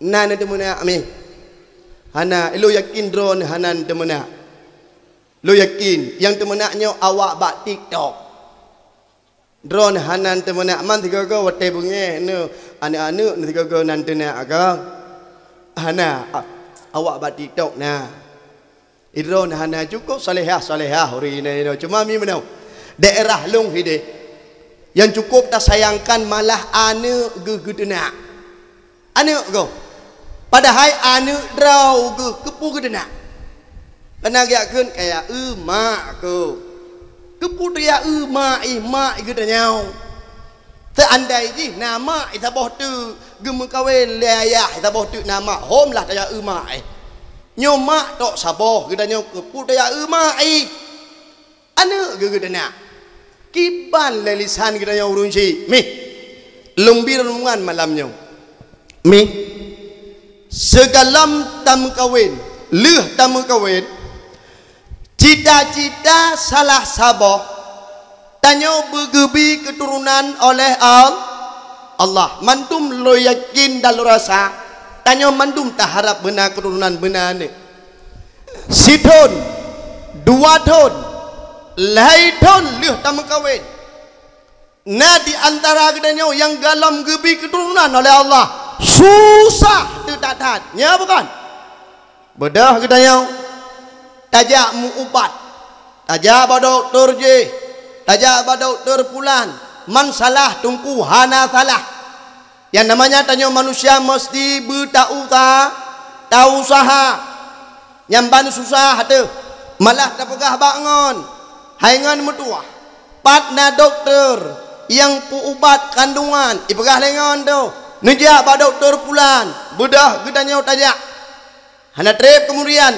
Nana temunak ami. Hana lu yakin drone hanan temunak. Lu yakin yang temunaknya awak bak TikTok. Drone hanan temunak man tiga go wate bunge nu anu-anu tiga go nan tenak aga. Hana awak bak TikTok nah. Drone hana cukup salehah hari ini cuma mi menau. Daerah Long Hide yang cukup tak sayangkan malah ane gegedenak ane go padahal ane draw kepu gedenak kena giakeun kayak mak ko kepu dia mak gedanyau seandai ji nama itaboh tu gem kawin layah itaboh tu nama hom lah daya mak nyomak tok saboh gedanyau kepu daya mak ane gegedenak kiban lelisan kita yang urunci mi lembir rungan malamnya mi segalam tamu kawin leh tamu kawin cita-cita salah saboh tanya bergebi keturunan oleh Allah mantum lo yakin dan lo rasa tanya mandum tak harap benar keturunan benar ni. Sidon, 2 tahun, lahir tahun leh tamu kahwin. Nah di antara kedanya yang galam gebi keturunan oleh Allah susah tak tahan. Ya bukan? Bedah kedanya tajak mu ubat, tajak ba doktor je, tajak ba doktor pulan. Man salah tungku hana salah. Yang namanya tanya manusia mesti bertahu tahu usaha. Yang ban susah tu malah tak pegah bangun. Haingan mutua. Patna doktor yang pu ubat kandungan ipegah lengan tu. Nejak ba doktor pulan. Bedah gedanya tajak. Hana trip kemudian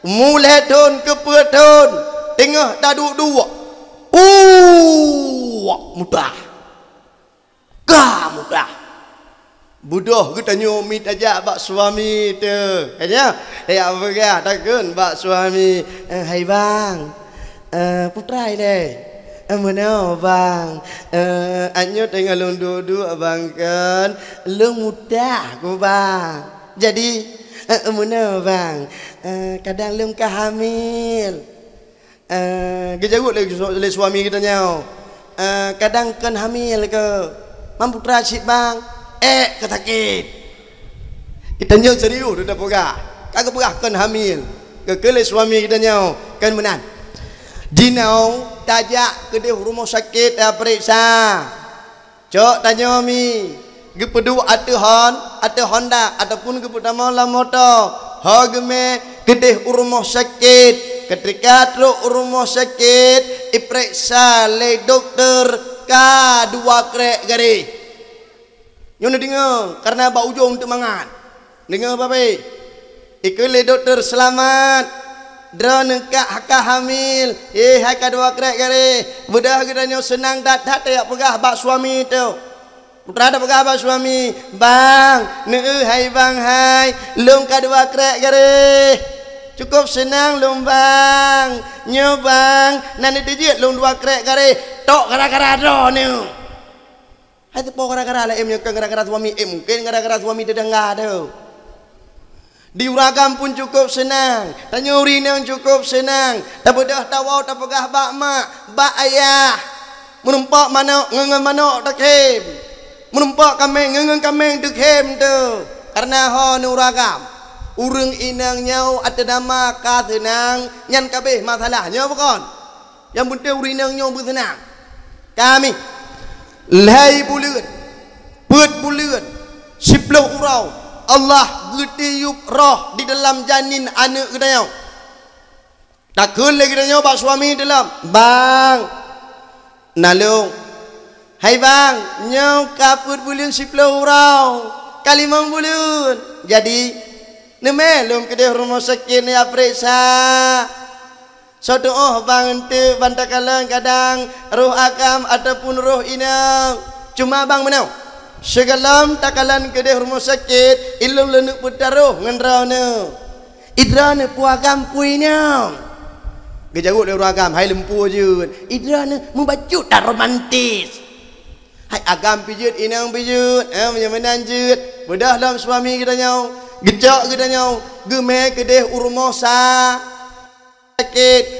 mulai tahun ke tahun tengah dah dua. Mudah. Mudah. Budoh kita nyomi tajak bak suami tu. Kaya ya apa takun bak suami. Hai bang. Putrai deh. Mana bang? Anyo tengah long duduk abang kan. Long mudah ku bang. Jadi mana bang? Kadang long hamil. Gejarut oleh suami kita nyau. Kadang kan hamil ke. Mampu teracik bang. Ketakit. Kita nyau serius dah pegah. Kagak pegah kan hamil. Ke suami kita nyau. Kan menan. Dinau tajak ke dia rumah sakit periksa. Cok tanya mi. Gepedu ada Honda ataupun gepedama la motor. Ha geme kedeh rumah sakit. Ketika teruk rumah sakit diperiksa oleh doktor K2 krek gari. Nyono dengar karena bau ujung untuk mangan. Dengar apa baik? Ikut doktor selamat. Drone haka hamil. Haka 2 krek gari. Budak kita senang tak tak pegah bak suami tu. Putra ada pegah bak suami. Bang, hai bang hai. Lung K2 krek gari. Cukup senang lung bang. Nyo bang, nanti dijit lung 2 krek gari. Tok gara-gara drone ni. Hai tu po gara-gara lah kan gara-gara suami mungkin gara-gara suami dia dah enggak ada. Di Uragam pun cukup senang. Tanya urinang cukup senang. Tak bedah tawau tak pegah bak mak, bak ayah. Menumpak manok ngengen manok tak kem. Menumpak kameng ngengen kameng tak kem tu. Karena ho ni Uragam. Urang inang nyau ada nama ka tenang nyan kabeh masalahnya bukan. Yang penting urinang nyau bersenang. Kami Lai bulan, pet bulan, 10 urau Allah getiup roh di dalam janin anak kita. Takun lagi kita bak suami dalam. Bang, nalung. Hai bang, nyau kaput bulan 10 urau, kali 5 bulan. Jadi, nemelum ke rumah sakit ni periksa. So doa bang ente bantakalan kadang roh akam ataupun roh inang. Cuma bang menau. Segalam takalan ke dia rumah sakit ilung lenuk putaruh ngendrauna. Idrana puagam puinya. Gejarut dia agam hai lempu je. Idrana membacut tak romantis. Hai agam pijut inang pijut. Menyamanan jut. Bedah dalam suami kita nyau. Gejak kita nyau. Gemeh ke dia rumah sakit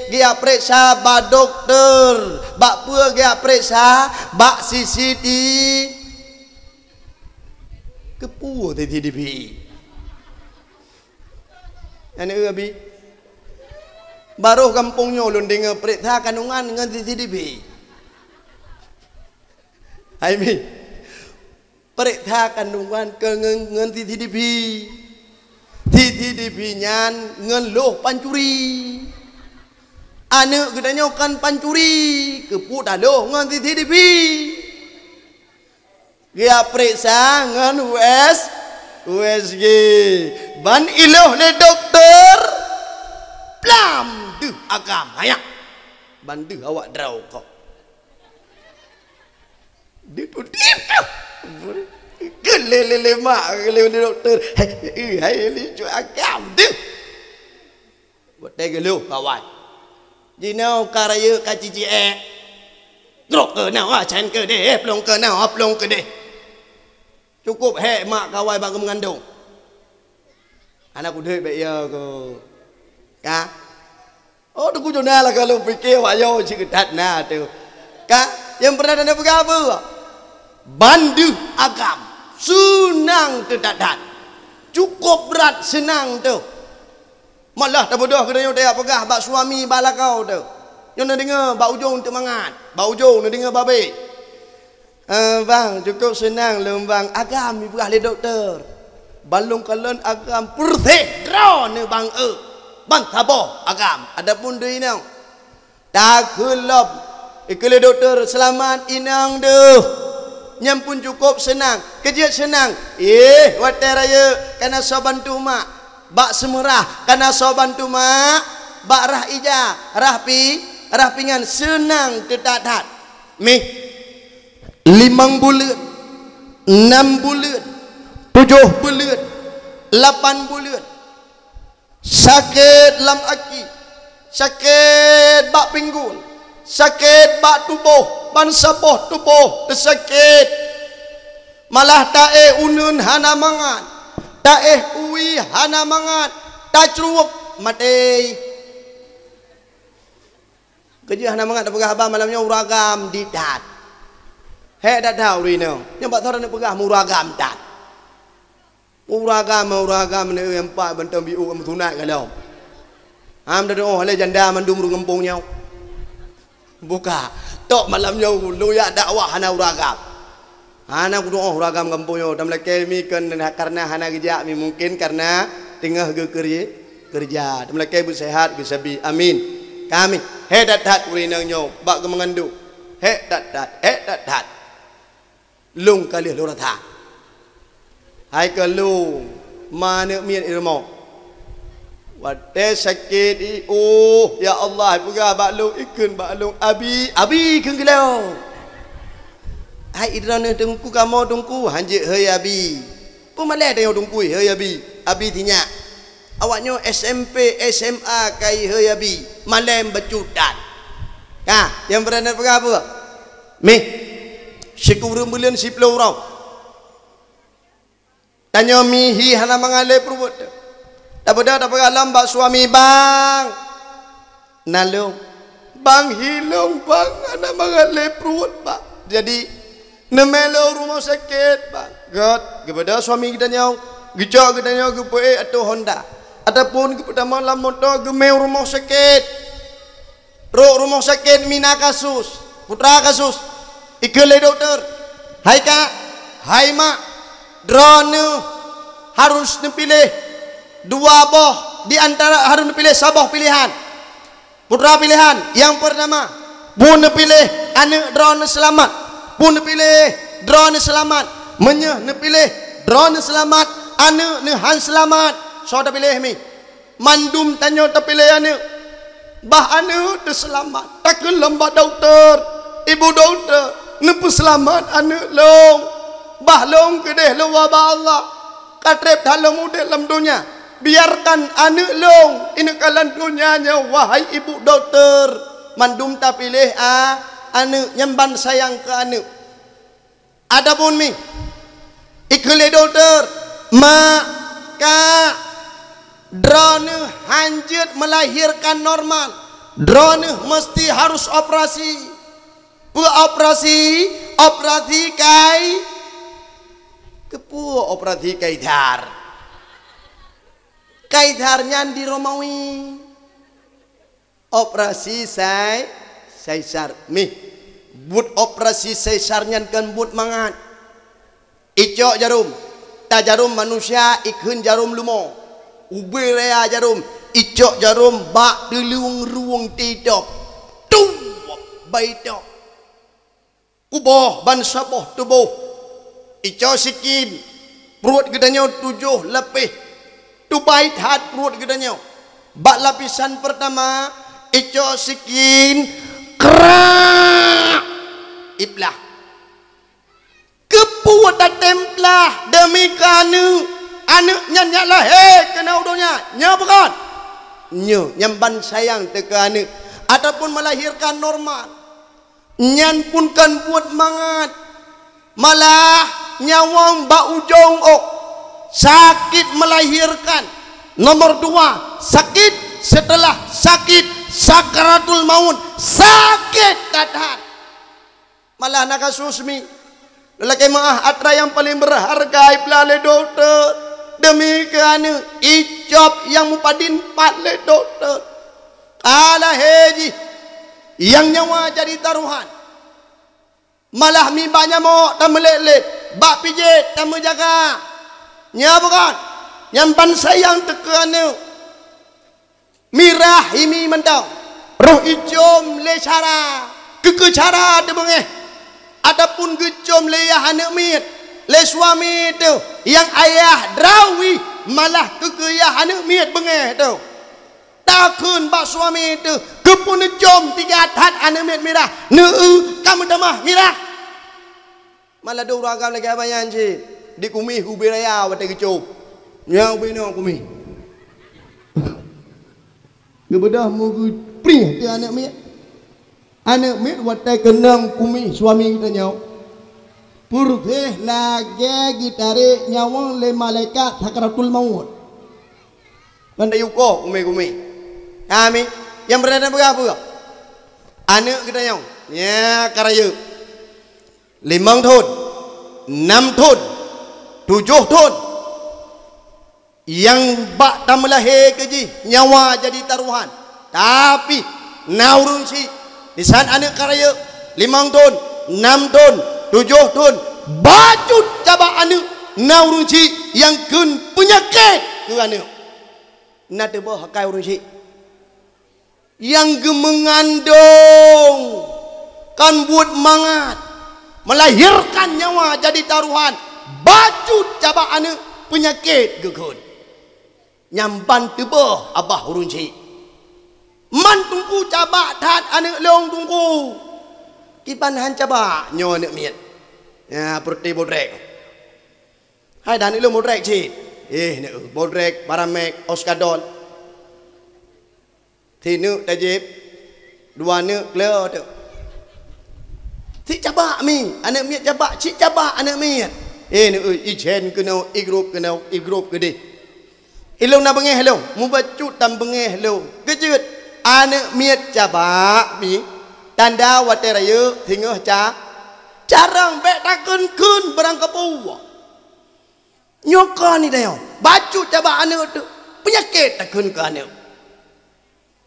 dia periksa bak doktor bak pua dia periksa bak CCTV kepu TTDP ane abi baru kampungnya ulun dengar periksa kandungan dengan TTDP hai mi periksa kandungan ke dengan TTDP nyan ngeluh pancuri anak gedanya kan pancuri keput dah loh ngan TTDP dia periksa ngan USG ban iloh le doktor plam duh agam hayak ban duh awak draw kok dia tu gelele mak gelele doktor hai li cu agam duh buat tegelo kawan Jinau karaya kacici Drok ke nau acan ke deh plong ke nau plong ke deh. Cukup mak kawai bagi mengandung. Anak kuda baik ya ko. Ka. Oh tu ku jona lah kalau fikir wak yo si kedat nah tu. Ka, yang pernah anda pegang apa? Bandu agam. Senang terdadat. Cukup berat senang tu. Malah tak bodoh kena dia pegah bak suami bala kau tu. Yo nak dengar bak ujung untuk mangat. Bak ujung nak dengar babe. Bang, cukup senang lembang agam ni pegah le doktor. Balung kalon agam perteh draw ni bang Bang taboh agam. Adapun dia inang. Tak gelap. Ikut doktor selamat inang deh. Nyampun cukup senang. Kerja senang. Watai raya. Karena so bantu mak. Bak semerah. Karena so bantu mak. Bak rah ija. Rah pingan. Senang ketat-tat. 5 bulan. 6 bulan. 7 bulan. 8 bulan. Sakit lam aki, sakit bak pinggul, sakit bak tubuh, bansaboh tubuh tersakit. Malah tae unun hana mangat, tae uwi hana mangat, tak cerup mati. Kerja hana mangat tak pegah abang malamnya uragam didat. Tak tahu rino, nyampak tahu nak pegah muragam dat. Uragam ni empat bentang biu kamu tunai kalau. Ham dah doa oleh janda mandum rungempung nyau. Buka. Tok malamnya luya dakwah hana uragam. Hana ku doa uragam kampung nyau. Tam laki mi kan karena hana kerja mi mungkin karena tengah kerja. Tam laki bersehat bersabi. Amin. Kami dat urinang nyau bak ke mengandung. Dat. Lung kali lurata. Hai kalau mana mian ilmu, wadah sakit ya Allah pegah baklung ikun baklung abi kenggelau. Hai idrana tungku kamu tungku hanjik hei abi. Pemalai tengok tungku hei abi tinya. Awaknya SMP SMA kai hei abi malam becutan. Kah yang berani pegah apa? Syukur bulan 10 orang. Tanya mihi hana mengalih perut. Tak pada lambak suami bang. Nalung. Bang hilung bang hana mengalih perut bang. Jadi nemelo rumah sakit bang. Kepada suami kita nyau. Gejak kita nyau kepada atau Honda. Ataupun kepada malam motor gemeu rumah sakit. Rumah sakit mina kasus. Putra kasus. Ikut doktor. Hai kak. Hai mak. Drone harus dipilih 2 boh di antara harus dipilih sabah pilihan putra pilihan yang pertama pun dipilih anak drone selamat pun dipilih drone selamat menyeh dipilih drone selamat anak nehan selamat so dah pilih mi mandum tanya terpilih anak bah anak terselamat tak lembat doktor ibu doktor nepu selamat anak long bah long kedeh luar Allah katrep dalam muda dalam dunia biarkan anak long ini kalan dunyanya wahai ibu doktor mandum tak pilih anak nyemban sayang ke anak adapun mi ikhle doktor maka drone hanjut melahirkan normal drone mesti harus operasi operasi kai kepu operasi kaidar nyandi Romawi operasi Caesar mi but operasi Caesar nyankan but mangat icok jarum ta jarum manusia ikun jarum lumo ubi rea jarum icok jarum bak delung ruang tidok tuh baidok kuboh ban saboh tubuh icok sikin perut gedanya 7 lebih tu bait hat perut gedanya bak lapisan pertama icok sikin kerak iblah kepuat templah demi kanu anak nyanyalah kena udonya nya bukan nyamban sayang teka anak ataupun melahirkan normal nyan pun kan buat mangat malah nyawang bak ujung sakit melahirkan Nomor 2, sakit setelah sakit, sakaratul maut, sakit keadaan. Malah nak susmi lelaki maah atra yang paling berharga pelale dokter demi kerana ijab yang mupadin pale dokter ala heji yang nyawa jadi taruhan. Malah mi banyak mau tak meleleh bak pijit tak menjaga nya bukan yang ban sayang tekane mirah imi mentau roh ijom le cara keke cara de bengeh. Adapun gejom le anak mit le suami tu yang ayah drawi malah keke anak mit bengeh tu takun bak suami tu kepun jom 3 hat anak mit mirah neu kamu damah mirah malah do ragam lagi abayan je di kumi hubiraya wate gejom yang bino kumi gebedah mu prih tu anak mit watai kenang kumi suami kita nyau purfeh lagi gitare nyawang le malaikat sakaratul maut pandai yuko kumi kami yang berada berapa anak kita nyau ya karaya 5 tahun 6 tahun 7 tahun yang bak tak melahir keji nyawa jadi taruhan tapi naurun si di saat anak karaya 5 tahun 6 tahun 7 tahun bajut cabak anak naurun si yang kun penyakit ke anak nak tebah hakai urun si yang mengandung kan buat mangat melahirkan nyawa jadi taruhan bajut cabak anak penyakit gekun nyampan tebah abah urun si man tunggu cabak tat anak leong tunggu kipan han cabak nyo anak miet ya perti bodrek hai dan ilmu bodrek cik nek bodrek paramek oskadol thì nước ta dịp dua nước leo tu thì cabak mi anak miet cabak cik cabak anak miet nek ichen kena igroup ke di ilung na bengeh lo mubacut tam bengeh lo kejut anak miet cabak mi tanda wateraya tingah carang bek takun kun berang kepu nyokon ni dah baju cabak anak tu penyakit takun ke anak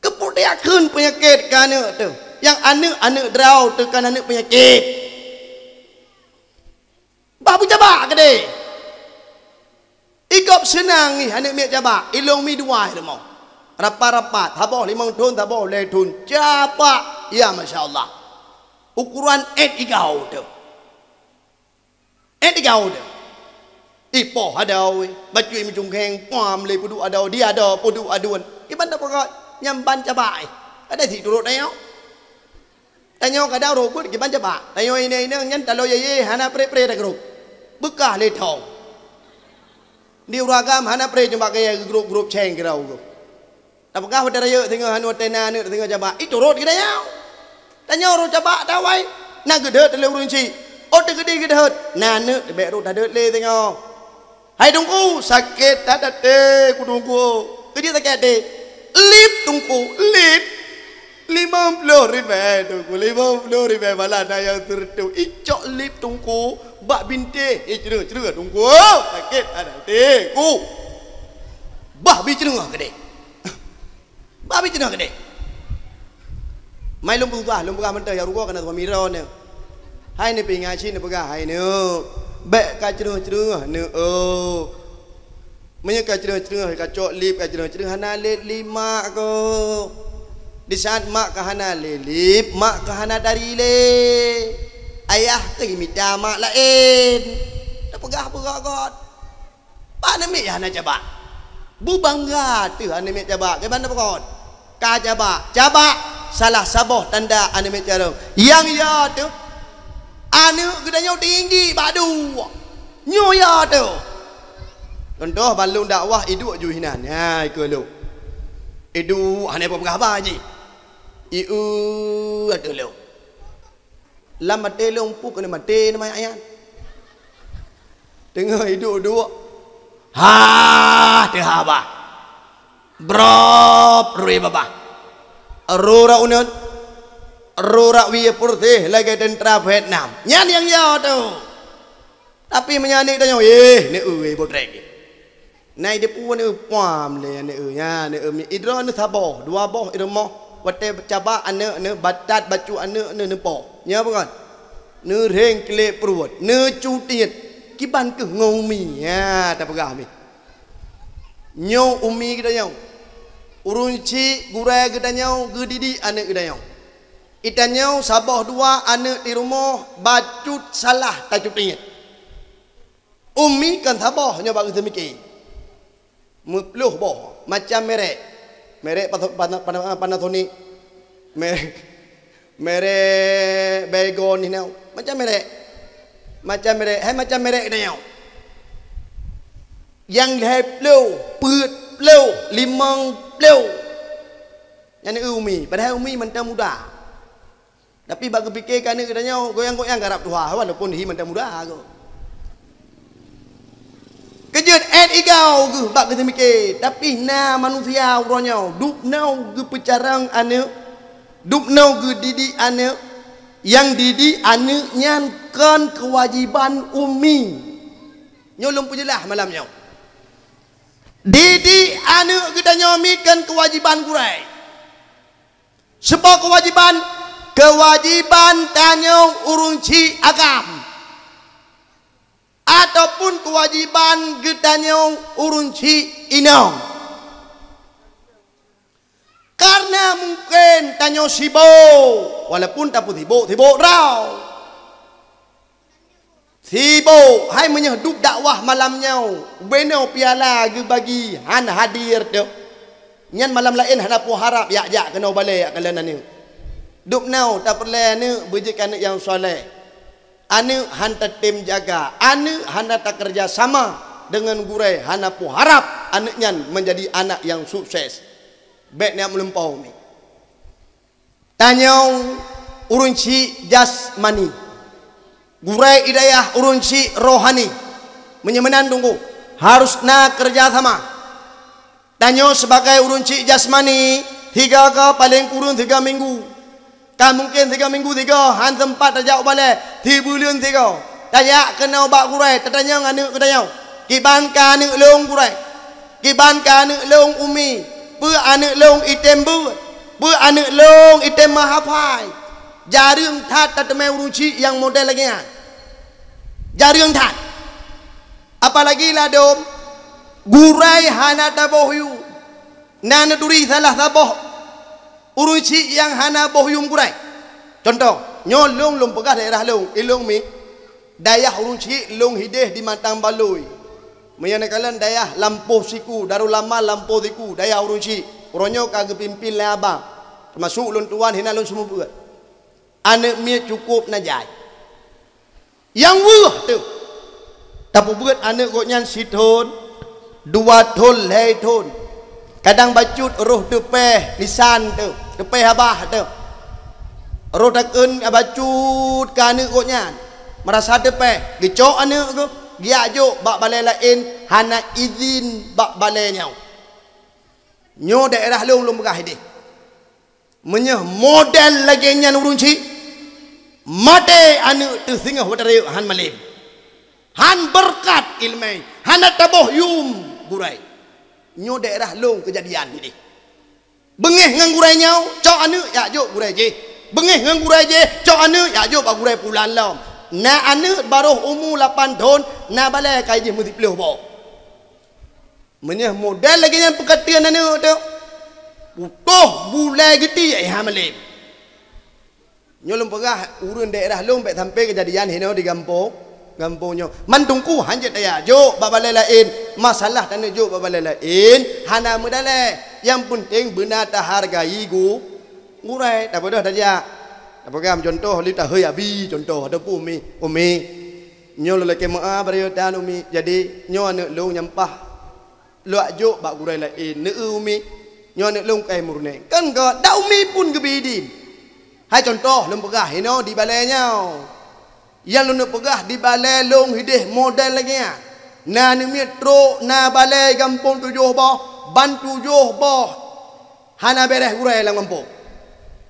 kepu dia kun penyakit ke anak tu yang anak draw tu kan anak penyakit babu cabak ke deh ikop senang ni anak miet cabak ilung mi dua tu mau rapat-rapat habis 5 tahun tak boleh tun cabak ya Masya Allah ukuran igau tu igau tu ipoh ada baju macam keng pam le pudu ada dia ada pudu aduan iban tak pakai nyamban cabak ada si turut dah tanya kada ro put iban cabak tanya ini ngan talo ye hana pre dah grup bekah le thong di uragam hana pre cuma kayak grup ceng kira tu apakah pada raya tengah anu tena ni tengah cabak itu rot kita yau tanya rot cabak tawai nak gede tele urun si oh gede nah ne be rot ada le tengah hai tunggu sakit tak ada te ku tunggu kerja sakit te lip tunggu lip 50 ribu tunggu 50 ribu malah ada yang tertu icok lip tunggu bak binte cerah tunggu sakit ada te ku bah bi cerah gede babi cina gede mai lumpugah mentah ya rugo kana pamiro ne hai ne pinga chi ne pega hai ne be ka cerah ne menya ka cerah ka cok lip ka cerah hana lip 5 ko di saat mak ka hana lip mak ka hana dari le ayah ke minta mak lain tak pegah god pak ne mi hana cabak bu bangga tu hana mi cabak ke mana pokok cabak salah saboh tanda anime cara yang ya tu anu gedanya tinggi badu nyo ya tu contoh balung dakwah iduk juhinan ya ke lu iduk ane apa ngaba ji ada lu lam mate long pu kena mate nama ayat tengah iduk dua ha teh apa Brop rui baba. Rura unut. Rura wiya putih lagi tentara Vietnam. Nyan yang yo tu. Tapi menyanyi tanya, ni botrek. Nai dia pun ni pam le ni nya ni idro ni sabo, dua boh irmo. Wate caba ane ne batat bacu ane ne po. Nya apa kan? Ne reng kle perut, ne cutiet. Kiban ke ngomi ya tak pegah mi. Nyo umi kita nyau. Urunci gurai kita nyau, gedidi ane kita nyau. Ita nyau sabah dua ane di rumah bacut salah tak cutiet. Umi kan sabah nya bagi semiki. Mupluh boh macam merek Panasonic merek Baygon ni nau macam merek hai macam merek ni nau yang hai plu put plu limang plu yang ni umi padahal umi mentang muda tapi bagi fikir kan ni kita nau goyang-goyang garap tua walaupun hi mentang muda go kejut igau ke bak kita mikir tapi na manusia uranya dup nau ke pecarang ane dup nau ke didi ane yang didi ane nyankan kewajiban umi nyolong pujelah malam nyau didi ane kita nyomikan kewajiban gurai sebab kewajiban tanyong urunci agam ataupun kewajiban getanyong urunci inong karena mungkin tanyo sibo walaupun tak pun tibo rau sibo hai menyedup dakwah malamnya beno piala ge bagi han hadir tu nyan malam lain hana pu harap yak kena balik kalian ni dup nau tak perlu ni berjikan yang soleh ane hanta tim jaga, ane hanta tak kerja sama dengan gurai, hana pu harap anaknya menjadi anak yang sukses. Baik nak melampau ni. Tanyau urunci jasmani, gurai idayah urunci rohani, menyemenan tunggu harus nak kerja sama. Tanyau sebagai urunci jasmani 3 ke paling kurang 3 minggu. Kan mungkin 3 minggu 3 han tempat tajak balik 3 bulan 3 tajak kena bak gurai tetanya nganu ketanya kiban ka anu long gurai kiban ka anu long umi pu anu long item bu anu long item mahafai jarang that tatame uruci yang model lagi jarang that apalagi lah dom gurai hana tabohyu nana duri salah taboh uruci yang hana bohyum gurai contoh nyolong lom pegah daerah long ilong mi dayah uruci long hideh di Matang Baloi menyanakan dayah lampuh siku darul lama lampuh siku dayah uruci uronyo kagak pimpin le abang termasuk lon tuan hina lon semua buat anak mi cukup najai yang wah tu tapi buat anak goknyan siton 2 ton lei ton kadang bacut roh tepeh lisan tu tepeh habah tu roh takun abacut kan koknya merasa tepeh gecok ane ko giajo bak balai lain hana izin bak balai nyau nyo daerah long begah ini menyeh model lagi nya urunci mate ane tu singa hotare han malim han berkat ilmai hana taboh yum gurai nyo daerah long kejadian ini bengeh ngang gurai nyau cok anu ya jo gurai je bengeh ngang gurai je cok anu ya jo ba gurai pulan lom na anu baruh umur 8 tahun na balai kai je mesti pelih bo menyeh model lagi yang perkatian anu tu utuh bulai geti ai ha malim nyolong pegah urun daerah long baik sampai kejadian hino di gampungnya mantungku hanjat daya jo ba balai lain masalah tanah jo ba balai lain hana mudale yang penting benar tak hargai gurai tak bodoh saja apa contoh lita heuy abi contoh ada umi nyo lelaki maa bariutan umi jadi nyo anak long nyampah luak jo ba gurai lain ne umi nyo anak long kai murne kan ga da umi pun gebidin hai contoh lem pegah hino di balainya yang lu nak pegah di balai long hideh model lagi na ni metro na balai kampung 7 bah bantu joh boh hana bereh gurai lang mampu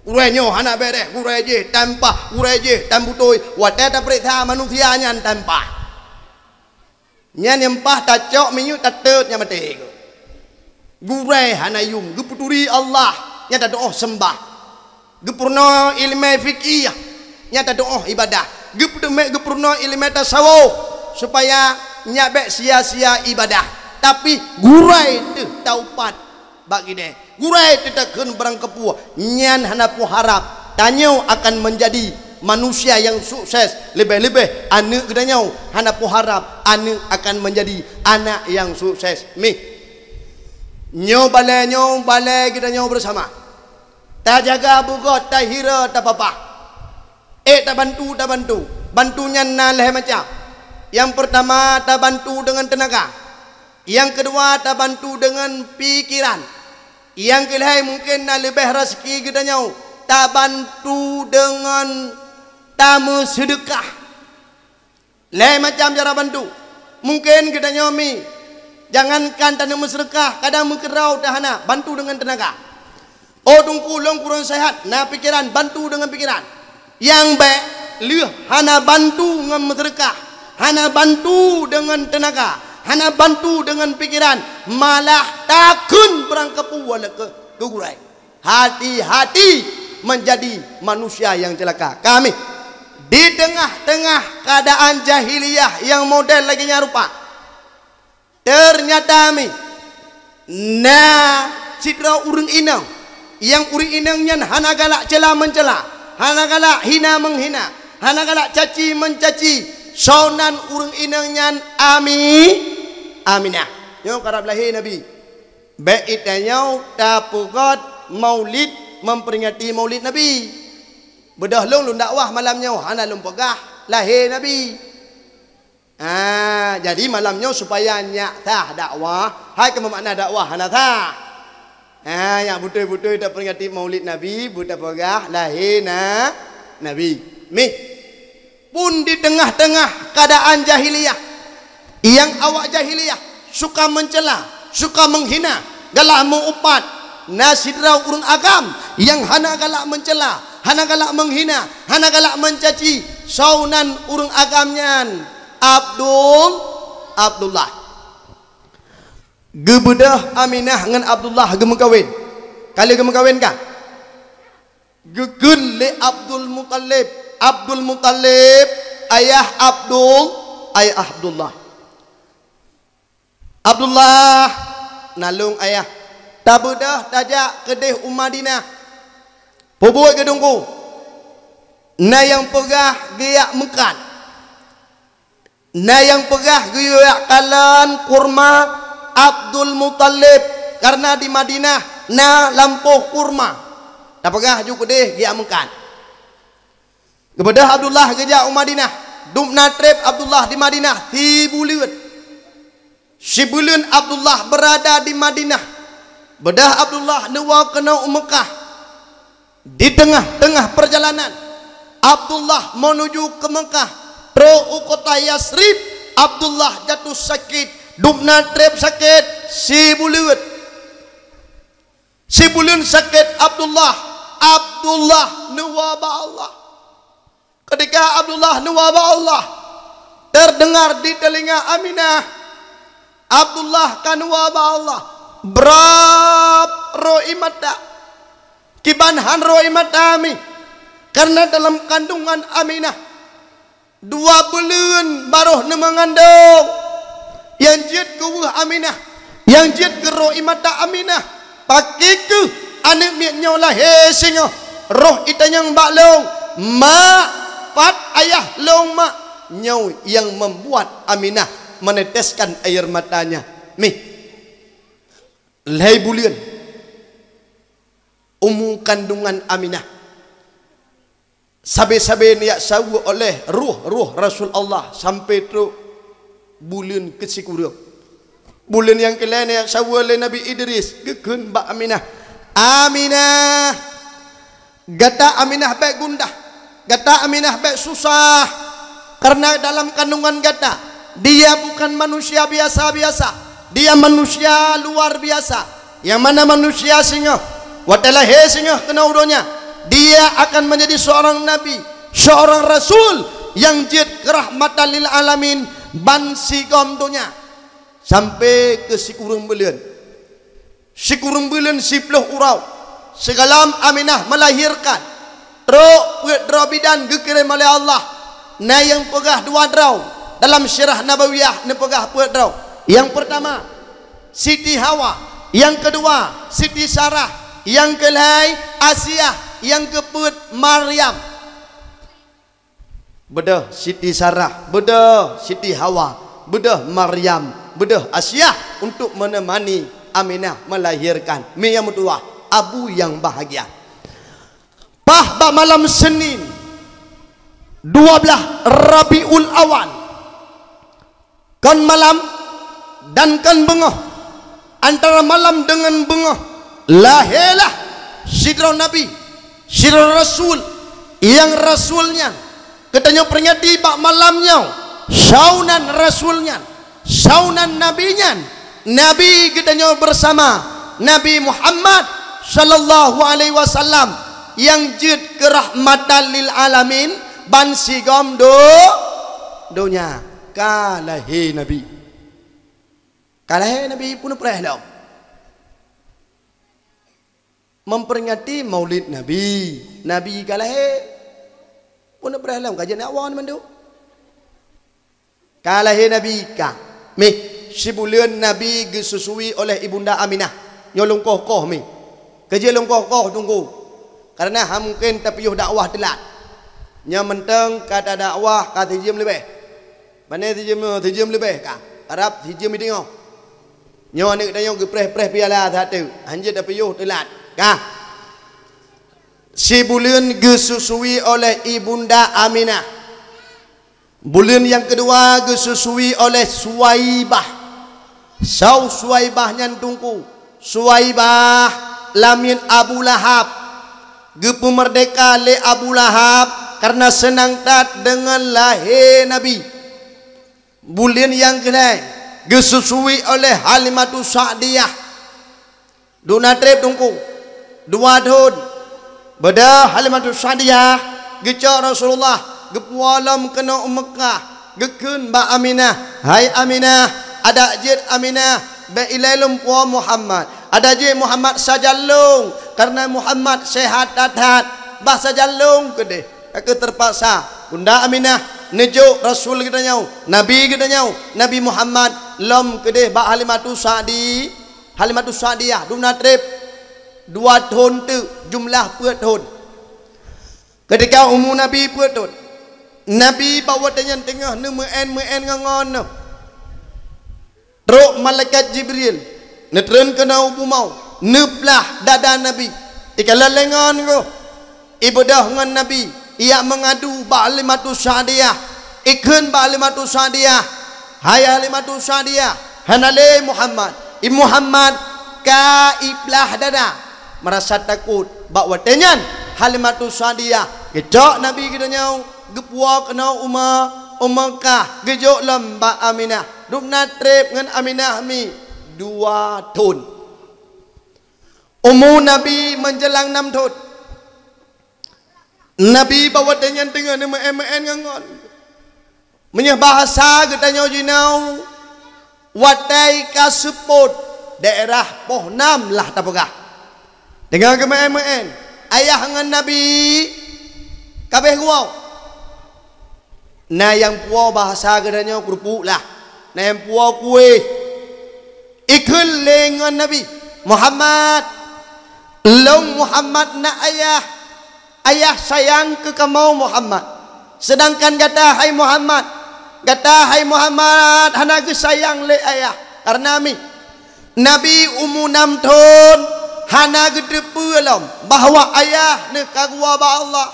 gurai nyo hana bereh gurai je tanpa gurai je tan butoi watata perintah manusia nyan tanpa nyan nyempah tacok minyu tatet nya mati gurai hana yung geputuri Allah nya ta doa sembah gepurno ilmu fikih nya ta doa ibadah gepurno ilmu tasawuf supaya nyabek sia-sia ibadah tapi gurai tu taupat bagi deh gurai tu takkan barang kepua nyan hana pu harap tanyau akan menjadi manusia yang sukses lebih-lebih anak gedanyau hana pu harap anak akan menjadi anak yang sukses mi nyo balai gedanyau bersama ta jaga bugot ta hira ta papa ta bantu bantunya naleh macam yang pertama ta bantu dengan tenaga, yang kedua ta bantu dengan pikiran, yang kelihai mungkin na lebih rezeki gedanyau ta bantu dengan tamu sedekah lain macam cara bantu mungkin gedanyau mi jangankan tamu sedekah kadang mengerau tahana bantu dengan tenaga dungkulong kurang sehat na pikiran bantu dengan pikiran yang baik liah hana bantu dengan sedekah hana bantu dengan tenaga, hana bantu dengan pikiran, malah takun berangkapu wala ke gurai. Hati-hati menjadi manusia yang celaka. Kami di tengah-tengah keadaan jahiliyah yang model lagi nyarupa. Ternyata kami citra urang inang yang urang inangnya hana galak cela mencela, hana galak hina menghina, hana galak caci mencaci. Saunan urang inangnya aminah nyo karab lahir Nabi baik itanyau tapugot maulid memperingati maulid Nabi bedah long dakwah malamnya hana lum pegah lahir Nabi jadi malamnya supaya nyak tah dakwah hai ke makna dakwah hana tah yang betul-betul tak peringati maulid Nabi buta pegah lahir Nabi mi pun di tengah-tengah keadaan jahiliyah yang awak jahiliyah suka mencela, suka menghina, galak mengupat nasidra urang agam yang hana galak mencela, hana galak menghina, hana galak mencaci saunan urang agamnya Abdullah gebedah Aminah dengan Abdullah gemekawin kali gemekawin kah gegun le Abdul Muttalib ayah Abdullah nalung ayah tabudah tajak kedih Madinah pubuat gedungku na yang pegah giyak mekan na yang pegah giyak kalan kurma Abdul Muttalib karena di Madinah na lampuh kurma tak pegah juga kedih giyak mekan kepada Abdullah kerja Madinah dumna trip Abdullah di Madinah si bulan Abdullah berada di Madinah bedah Abdullah nuwa kena Mekah di tengah-tengah perjalanan Abdullah menuju ke Mekah pro kota Yasrib Abdullah jatuh sakit dumna trip sakit si bulan sakit Abdullah nuwa ba Allah. Ketika Abdullah nuwaba Allah terdengar di telinga Aminah Abdullah kanuwaba Allah berap roimata kibanhan roimata ami karena dalam kandungan Aminah 2 bulan baruh mengandung yang jid ke Aminah yang jid ke roimata Aminah pakai ke anak miaknya lahir singa roh itanyang baklong mak pat ayah long mak nyau yang membuat Aminah meneteskan air matanya mi lai bulian kandungan Aminah sabe-sabe niat sawu oleh ruh Rasul Allah sampai tu bulan ke-10 bulan yang kelain niat sawu oleh Nabi Idris gekun ba Aminah gata Aminah baik gundah gata Aminah baik susah karena dalam kandungan gata dia bukan manusia biasa-biasa dia manusia luar biasa. Yang mana manusia singa watalah singa kena udonya, dia akan menjadi seorang nabi, seorang rasul yang jid kerahmatan lil alamin ban sigom dunia sampai ke sikurung bulan 10 urau segalam Aminah melahirkan truk bidan gekirim oleh Allah na yang pegah dua draw dalam syirah nabawiyah na pegah draw. Yang pertama Siti Hawa, yang kedua Siti Sarah, yang kelai Asia, yang keput Maryam. Bedah Siti Sarah, bedah Siti Hawa, bedah Maryam, bedah Asia untuk menemani Aminah melahirkan Mia Mutua abu yang bahagia. Bah malam Senin 12 Rabiul Awal kan malam dan kan bengah, antara malam dengan bengah lahirlah sidra Nabi, sidra Rasul, yang Rasulnya katanya peringati bak malamnya saunan Rasulnya, saunan Nabinya, Nabi katanya bersama Nabi Muhammad sallallahu alaihi wasallam yang jid kerahmatan lil alamin ban sigom dunia. Kalahi Nabi, kalahi Nabi pun perihal memperingati maulid Nabi. Nabi kalahi pun perihal kajian awan mandu. Kalahi Nabi ka mi si bulan Nabi disusui oleh ibunda Aminah nyolong koh mi kerja longkoh tunggu karena mungkin tapi dakwah telat nya menteng kata dakwah kata jam lebih mana tijam lebih ka Arab tijam idingo nyo ni dayo gepreh piala satu anjir tapi telat ka si bulan disusui oleh ibunda Aminah. Bulan yang kedua disusui oleh Suwaibah. Suwaibah nyantungku Suwaibah lamin Abu Lahab gepu merdeka le Abu Lahab karena senang tat dengan lahir Nabi. Bulan yang kedua disusui oleh Halimatus Sa'diyah donatrep tungku 2 tahun beda Halimatus Sa'diyah gecak Rasulullah gepualam kena Mekah gekun ba Aminah, hai Aminah ada jid Aminah ba ilailum puan Muhammad, ada jid Muhammad sajalung karena Muhammad sehat dahat bah sajalung kedeh aku terpaksa bunda Aminah nejo Rasul kita nyau, Nabi kita nyau, Nabi Muhammad lom kedeh ba Halimatus Sa'diyah duna trip 2 tahun tu jumlah puat tahun ketika umur Nabi puat tahun Nabi bawa dengan tengah nu meen ngangon no truk malaikat Jibril netren kena ubu mau neplah dada Nabi ikala lengan ko ibadah dengan Nabi ia mengadu ba Halimatus Sa'diyah ikun ba Halimatus Sa'diyah, hai Halimatus Sa'diyah hanale Muhammad Muhammad ka iblah dada merasa takut bawa tenyan Halimatus Sa'diyah gejok Nabi kita nyau gepua kena Mekah gejok lembak Aminah dupna trip dengan Aminah mi 2 tahun umur Nabi menjelang 6 tahun Nabi bawa dengan meen ngangon menyah bahasa katanya jinau watai kaseput daerah Pohnam lah tapagah dengan meen ayah dengan Nabi kabeh guau na yang puau bahasa katanya kerupuk lah na yang puau kue ikul lengan Nabi Muhammad long Muhammad na ayah sayang ke kamu Muhammad sedangkan kata hai Muhammad hana ke sayang le ayah karena Nabi umur 6 tahun hana ke depelam bahwa ayah ne kagua ba Allah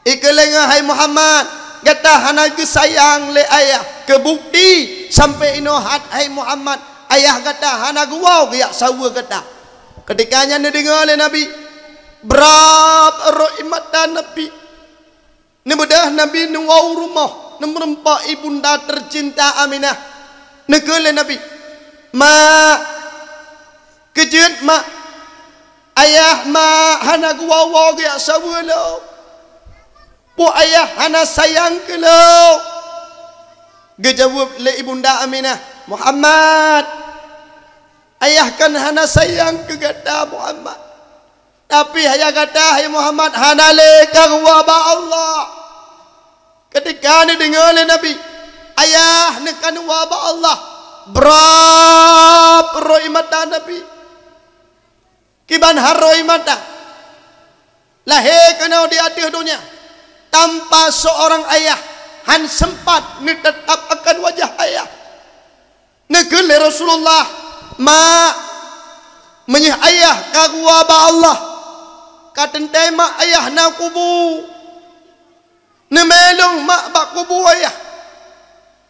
ikelenga hai Muhammad kata hana ke sayang le ayah kebukti sampai inohat hai Muhammad ayah kata hana gua ya sawa kata ketikanya ne dengar le Nabi berap roimatan Nabi ne bedah Nabi ne wau rumah ne merempak ibunda tercinta Aminah ne kele Nabi mak kejut mak ayah mak hana gua ge sawelo pu ayah hana sayang kelo gejawab le ibunda Aminah Muhammad ayah kan hana sayang ke gada Muhammad tapi ayah kata hai Muhammad hana le kagwa ba Allah ketika ni dengar le Nabi ayah nekan wa ba Allah berap roi mata Nabi kiban haroi mata lahir kena di atas dunia tanpa seorang ayah han sempat ni tetap akan wajah ayah negele Rasulullah ma menyih ayah kagwa ba Allah katentai mak ayah na kubu nemelung mak bak kubu ayah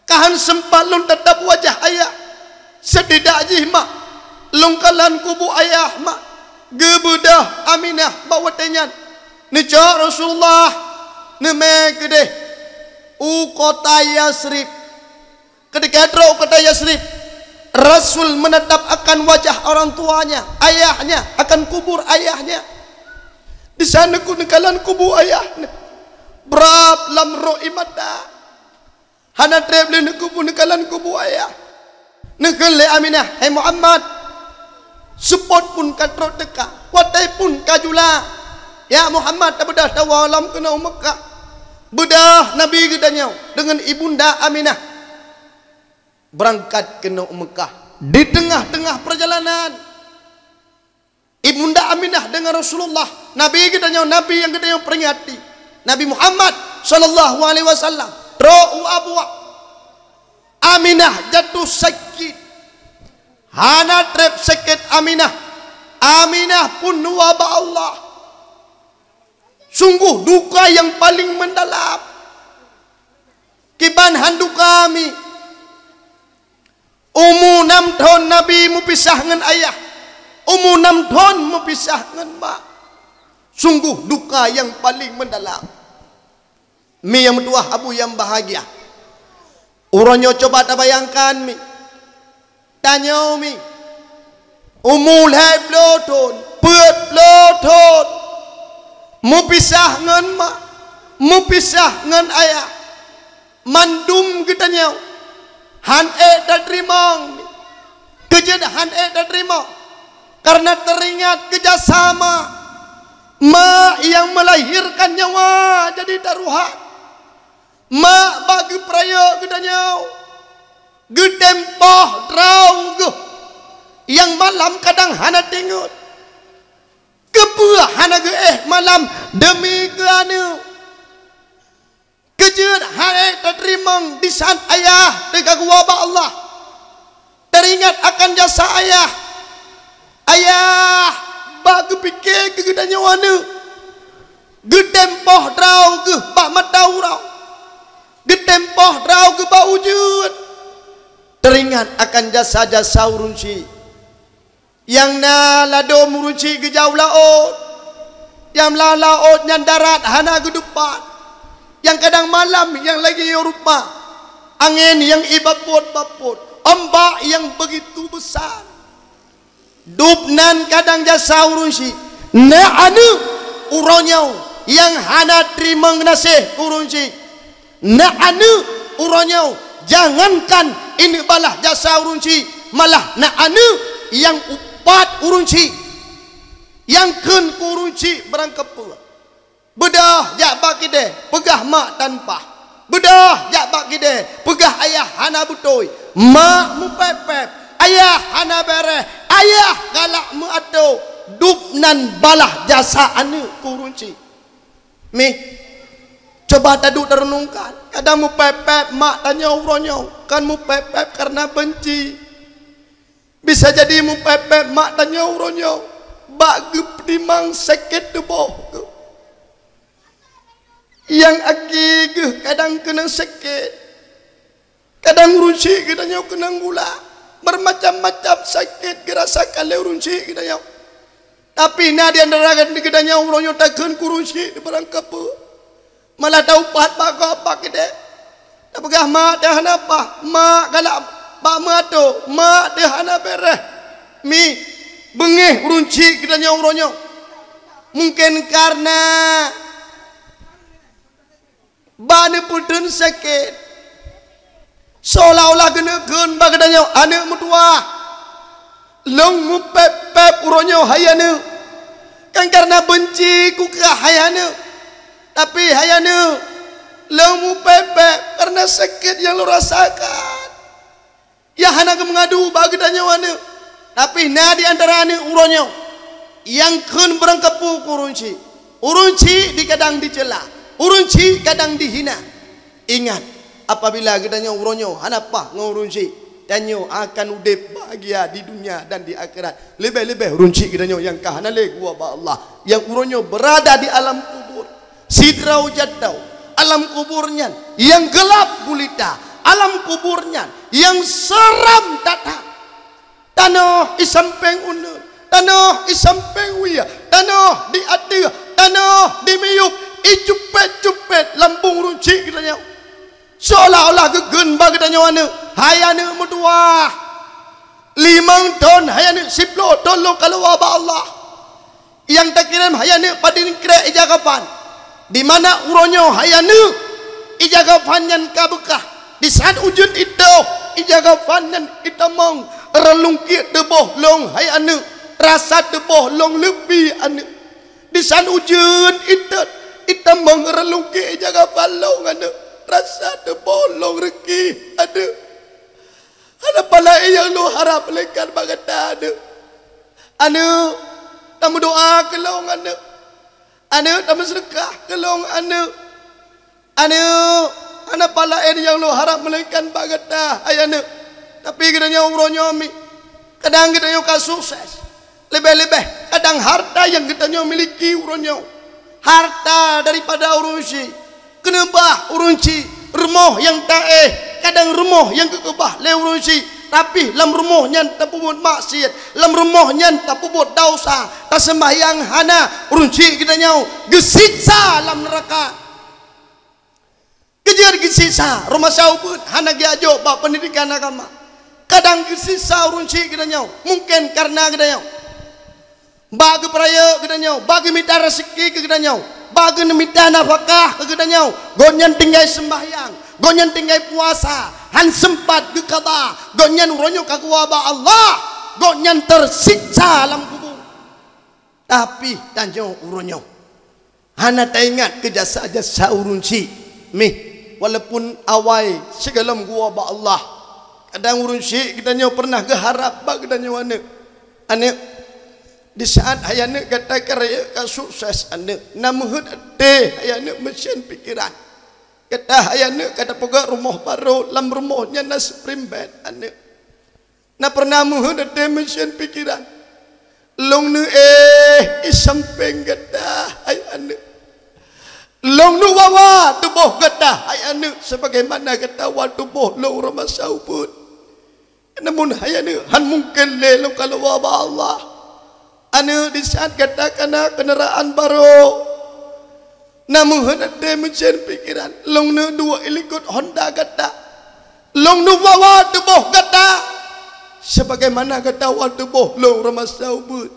kahan sempat lung tetap wajah ayah sedidak jih mak lungkalan kubu ayah mak gebedah Aminah bawa tenyan necak Rasulullah neme gede kota Yasrib ketika teruk kota Yasrib Rasul menetap akan wajah orang tuanya ayahnya akan kubur ayahnya di sana kunekalan kubu ayahnya berap lam ro'i mata hana treble ne kubu nekalan kubu ayah nekele Aminah hai Muhammad support pun katro teka watai pun kajula ya Muhammad tak bedah tawalam kena Mekah bedah Nabi gedanya dengan ibunda Aminah berangkat ke Mekah di tengah-tengah perjalanan ibunda Aminah dengan Rasulullah Nabi gedanya Nabi yang gedanya peringati Nabi Muhammad sallallahu alaihi wasallam ro'u abwa Aminah jatuh sakit hana trep sakit Aminah pun waba Allah sungguh duka yang paling mendalam kiban handu kami umur 6 tahun Nabi mupisah dengan ayah umur 6 tahun mupisah dengan mak sungguh duka yang paling mendalam mi yang tua abu yang bahagia uronyo coba tak bayangkan mi tanya mi umur 20 tahun 40 tahun mupisah dengan mak mupisah dengan ayah mandum kita nyau han tak terima kejadian han tak terima karena teringat kerjasama mak yang melahirkan nyawa jadi taruhan mak bagi peraya kita nyau gedempah draw yang malam kadang hana tengok kebuah hana malam demi kerana kejut hai terima di saat ayah dekat wabah Allah teringat akan jasa ayah bagi fikir ke gedanya wana gedempoh draw ke bak matau rau gedempoh draw ke bak wujud teringat akan jasa-jasa urunci yang na lado murunci ke jauh laut yang laut yang darat hana ke depan yang kadang malam yang lagi Eropa angin yang ibaput-baput ombak yang begitu besar dubnan kadang jasa urunci na anu uronyau yang hana terima ngasih urunci na anu uronyau jangankan ini balah jasa urunci malah na anu yang upat urunci yang ken urunci berangkap pula bedah jak bak kide pegah mak tanpa bedah jak bak kide pegah ayah hana butoi mak mu pepep ayah hana bereh ayah galak mu ado dubnan balah jasa anu kurunci mi coba tadu terenungkan kadang mu pepep mak tanya uronyo kan mu pepep karena benci bisa jadi mu pepep mak tanya uronyo bak geprimang sakit deboh yang aki kadang kena sakit kadang runci kadang kena gula bermacam-macam sakit dirasakan oleh runci kadang tapi nadia neragan di kadang uronyo takkan kurunci di berangkap malah tahu pahat apa kita tak pegah mak dah apa mak galak Pak mato, mak dia hana bereh. Mi bengeh urunci kita nyauronyo. Mungkin karena bani putun sakit. Seolah-olah genekeun bagadanya anak mutua. Long mu pep uronyo hayane. Kan karena benci ku ke hayane. Tapi hayane long mu pep karena sakit yang lo rasakan. Ya hana ke mengadu bagadanya wane. Tapi na di antara ane uronyo yang kun berangkapu urunci. Urunci di kadang dicela, urunci kadang dihina. Ingat, apabila gedanya uronyo hanapa ngurunci, danyo akan udip bahagia di dunia dan di akhirat. Lebih-lebih urunci gedanya yang kahana le gua ba Allah, yang uronyo berada di alam kubur. Sidrau jadau, alam kuburnya yang gelap gulita, alam kuburnya yang seram datang. Tanah isampeng unun, tanah isampeng wia, tanah di ati, tanah di miyup, icupet-cupet lambung runci kitanya. Seolah-olah gegen bagadanya wana, hayane mutua 5 ton hayane 10 ton lo kalau wabah Allah. Yang tak kirim hayane padin kira ijagapan. Di mana uronyo hayane ijagapan yang kabukah. Di saat ujud itu ijagapan yang itamong relungkit deboh long hayane rasa deboh long lebih ane. Di saat ujud itu itamong relungkit ijagapan long ane. Rasa deboh long reki ada. Ada pala yang lu harap lekan bagat ada. Ane tamu doa ke long ane. Ane tamu sedekah ke long ane. Ane ana pala yang lu harap melekan bagat ayane. Tapi kadangnya uronyo mi. Kadang kadangnya sukses. Lebih-lebih kadang harta yang kadangnya miliki uronyo. Harta daripada urunci. Kenapa urunci rumah yang tae, kadang rumah yang kekebah le urunci. Tapi lam rumahnya tak pubut maksiat, lam rumahnya tak pubut dosa, tak sembahyang hana urunci kita nyau gesiksa lam neraka. Kejar gesiksa rumah saupun hana giajo bab pendidikan agama. Kadang gesiksa urunci kita nyau mungkin karena kita nyau bagi peraya kita nyau bagi minta rezeki kita nyau bagi minta nafkah kita nyau gonyan tinggal sembahyang gonyan tinggal puasa han sempat gekaba gonyan uronyo kakuaba Allah gonyan tersiksa alam kubur. Tapi tanjung uronyo hana ingat ke jasa-jasa urunci mi walaupun awai segalam gua ba Allah kadang urunci kita nyau pernah geharap bagi kita nyau ane di saat hayane kata karya ka sukses ane namuhud ade hayane mesin pikiran kata hayane kata poga rumah baru lam rumahnya nas primbet ane na pernah muhud ade mesin pikiran long nu isampeng kata hayane long nu wawa tubuh kata hayane sebagaimana kata wa tubuh long rumah saupun namun hayane han mungkin le long kalau wa Allah ane di saat katakan kendaraan baru namun ada mesin pikiran long nu dua ilikut Honda kata long nu bawa tubuh kata sebagaimana kata wa tubuh long ramah saubut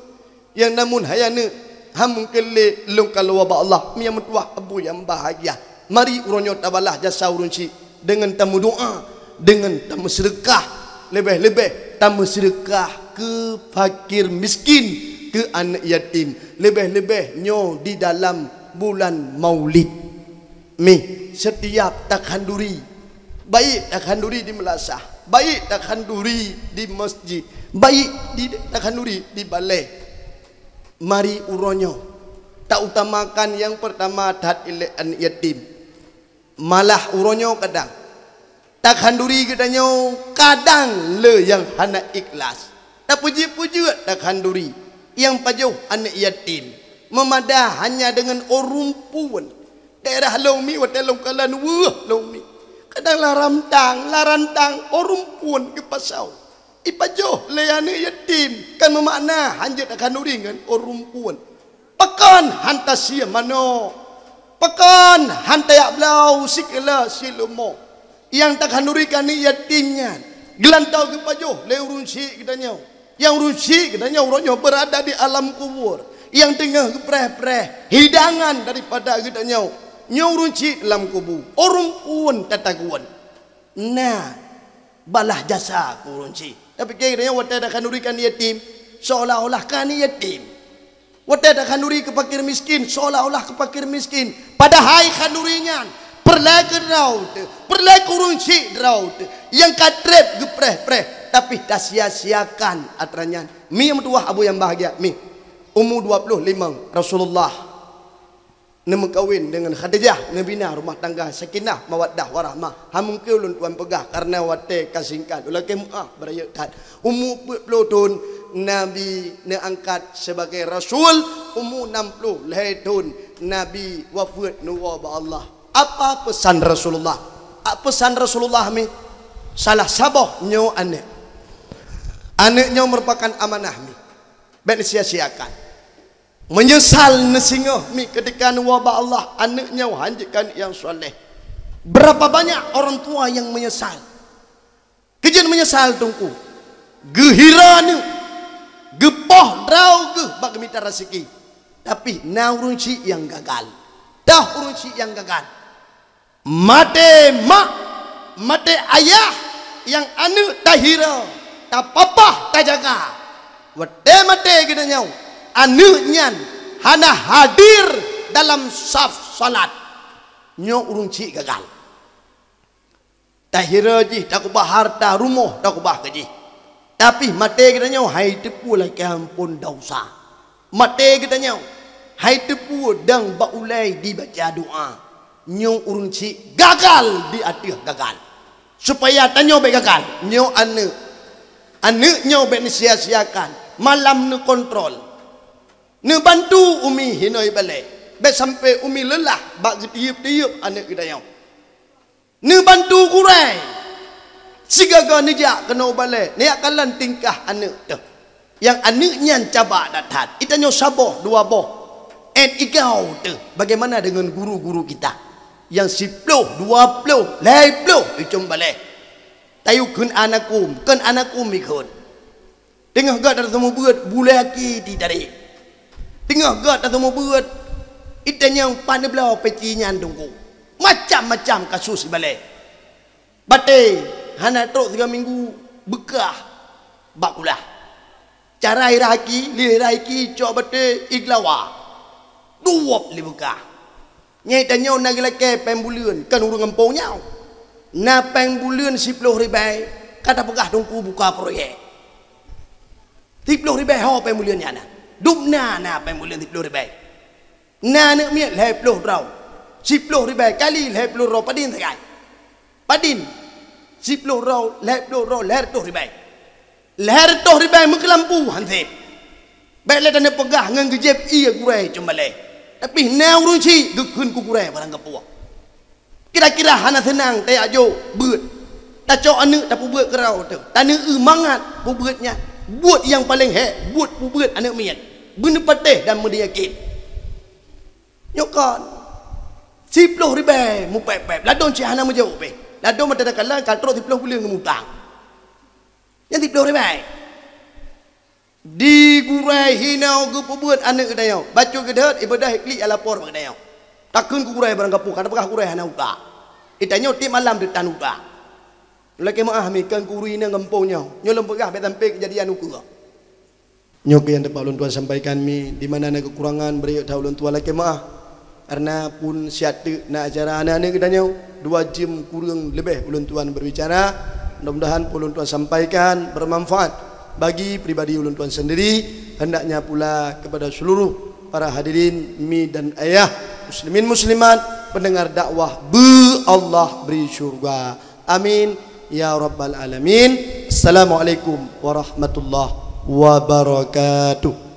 yang namun hayane ham kele long kalau wa Allah mi mutuah abu yang bahagia. Mari uronyo tabalah jasa urunci dengan tamu doa dengan tamu sedekah lebih-lebih tamu sedekah ke fakir miskin ke anak yatim lebih-lebih nyo di dalam bulan Maulid mi setiap takhanduri baik takhanduri di Melasah baik takhanduri di masjid baik di takhanduri di balai mari uronyo tak utamakan yang pertama tat ilek anak yatim malah uronyo kadang takhanduri kedanyo kadang le yang hana ikhlas tak puji-puji takhanduri yang pajuh anak yatim memadah hanya dengan orumpuan daerah lomi wadelong kalan wah lomi kadang larantang orumpuan ke pasau ipajuh le anak yatim kan memakna hanjat akan dengan orumpuan pekan hantasia mano pekan hantayak blau sikela silumo yang tak handurikan ni yatimnya gelantau ke pajuh le urun syik katanya. Yang urun syik katanya orangnya berada di alam kubur, yang tengah gepreh-preh hidangan daripada katanya urun syik dalam kubur. Orang pun tataguan. Nah, balah jasa ku urun syik. Tapi katanya wata dah kanurikan yatim, seolah-olah kan yatim. Wata dah kanuri ke fakir miskin, seolah-olah ke fakir miskin. Padahal kanurinya perlai ke raut, perlai kurun syik raut, yang katrep gepreh-preh, tapi dah sia-siakan aturannya. Mi yang tua abu yang bahagia, mi umur 25 Rasulullah nama kawin dengan Khadijah, nabina rumah tangga sakinah mawaddah warahmah. Hamun ke ulun tuan pegah karena wate kasingkan ulah ke beraya tat. Umur 40 tahun Nabi diangkat sebagai rasul, umur 60 tahun Nabi wafat nuwa Allah. Apa pesan Rasulullah? Apa pesan Rasulullah mi? Salah sabah nyo anak. Anaknya merupakan amanah mi. Baik sia-siakan. Menyesal nesingoh mi ketika wabah Allah anaknya hanjikan yang soleh. Berapa banyak orang tua yang menyesal? Kejen menyesal tungku. Gehirana, gepoh draw ge bak minta rezeki. Tapi naurunci yang gagal. Dah urunci yang gagal. Mate mak, mate ayah yang anak tak hira, tak papa tak jaga. Wate mate kita nyau. Anaknya hana hadir dalam saf salat. Nyo urunci gagal. Tak hira ji, tak kubah harta rumah, tak kubah gaji. Tapi mate kita nyau hai tepu lagi ampun dosa. Mate kita nyau hai tepu dang baulai dibaca doa. Nyo urunci gagal di atas gagal. Supaya tanyo be gagal. Nyo anak nyo be sia-siakan. Malam nu kontrol. Nu bantu umi hinoi balik. Be sampai umi lelah bak tiup-tiup anak kita nyo. Nu bantu kurai. Sigaga nijak kena balik. Ni akalan tingkah anak tu. Yang anaknya cabak datang. Itanyo saboh dua boh. Ikau tu. Bagaimana dengan guru-guru kita? Yang 10, 20, 50 icum balik. Tayu kun anakum ikut. Tengah gak dah temu buat bulaki di dari. Tengah gak dah temu buat itanya yang pandai belau pecinya tunggu. Macam-macam kasus balik. Bate hana tok 3 minggu bekah bakulah. Cara iraki, liraki cok bate iglawa. Duop li bekah. Nyai tanya nak lelaki pembulian kan urang ngempong nyau. Na pembulian 10 ribai kata pegah dongku buka proyek. 10 ribai ho pembulian nyana. Dubna na pembulian 10 ribai. Na nak miat 10 rau. 10 ribai kali 10 rau padin sakai. Padin 10 rau 10 rau 100 ribai. 100 ribai mengkelampu hansip. Baiklah tanda pegah ngan gejep iya gurai cembale. Tapi nau runci gekun kukurai barang kepuak. Kira-kira hana senang tay ajo beut. Tak cok anak tak pu beut kerau tu. Tana mangat pu beutnya. Buat yang paling buat pu beut anak miat. Bener patih dan menyakin. Nyokan 10 ribai mu pep-pep. Ladon ci hana menjauh pe. Ladon mata kala kaltro 10 bulan ngemutang. Yang 10 ribai. Di gurai hinau ke pebuat anak kita yang baca ke dah ibadah ikli alapor kita yang takkan gurai barang kapu karena pegah gurai hana uta itanya tim malam di tanuta lagi maah mikan kurui na ngempongnya nyolong pegah betampe kejadian uku nyok yang dapat ulun tuan sampaikan mi di mana ada kekurangan beri tahu ulun tuan lagi maah karena pun siatu na acara anak-anak kita yang 2 jam kurang lebih ulun tuan berbicara. Mudah-mudahan ulun tuan sampaikan bermanfaat bagi pribadi ulun tuan sendiri, hendaknya pula kepada seluruh para hadirin mi dan ayah muslimin muslimat pendengar dakwah be Allah beri syurga. Amin ya rabbal alamin. Assalamualaikum warahmatullahi wabarakatuh.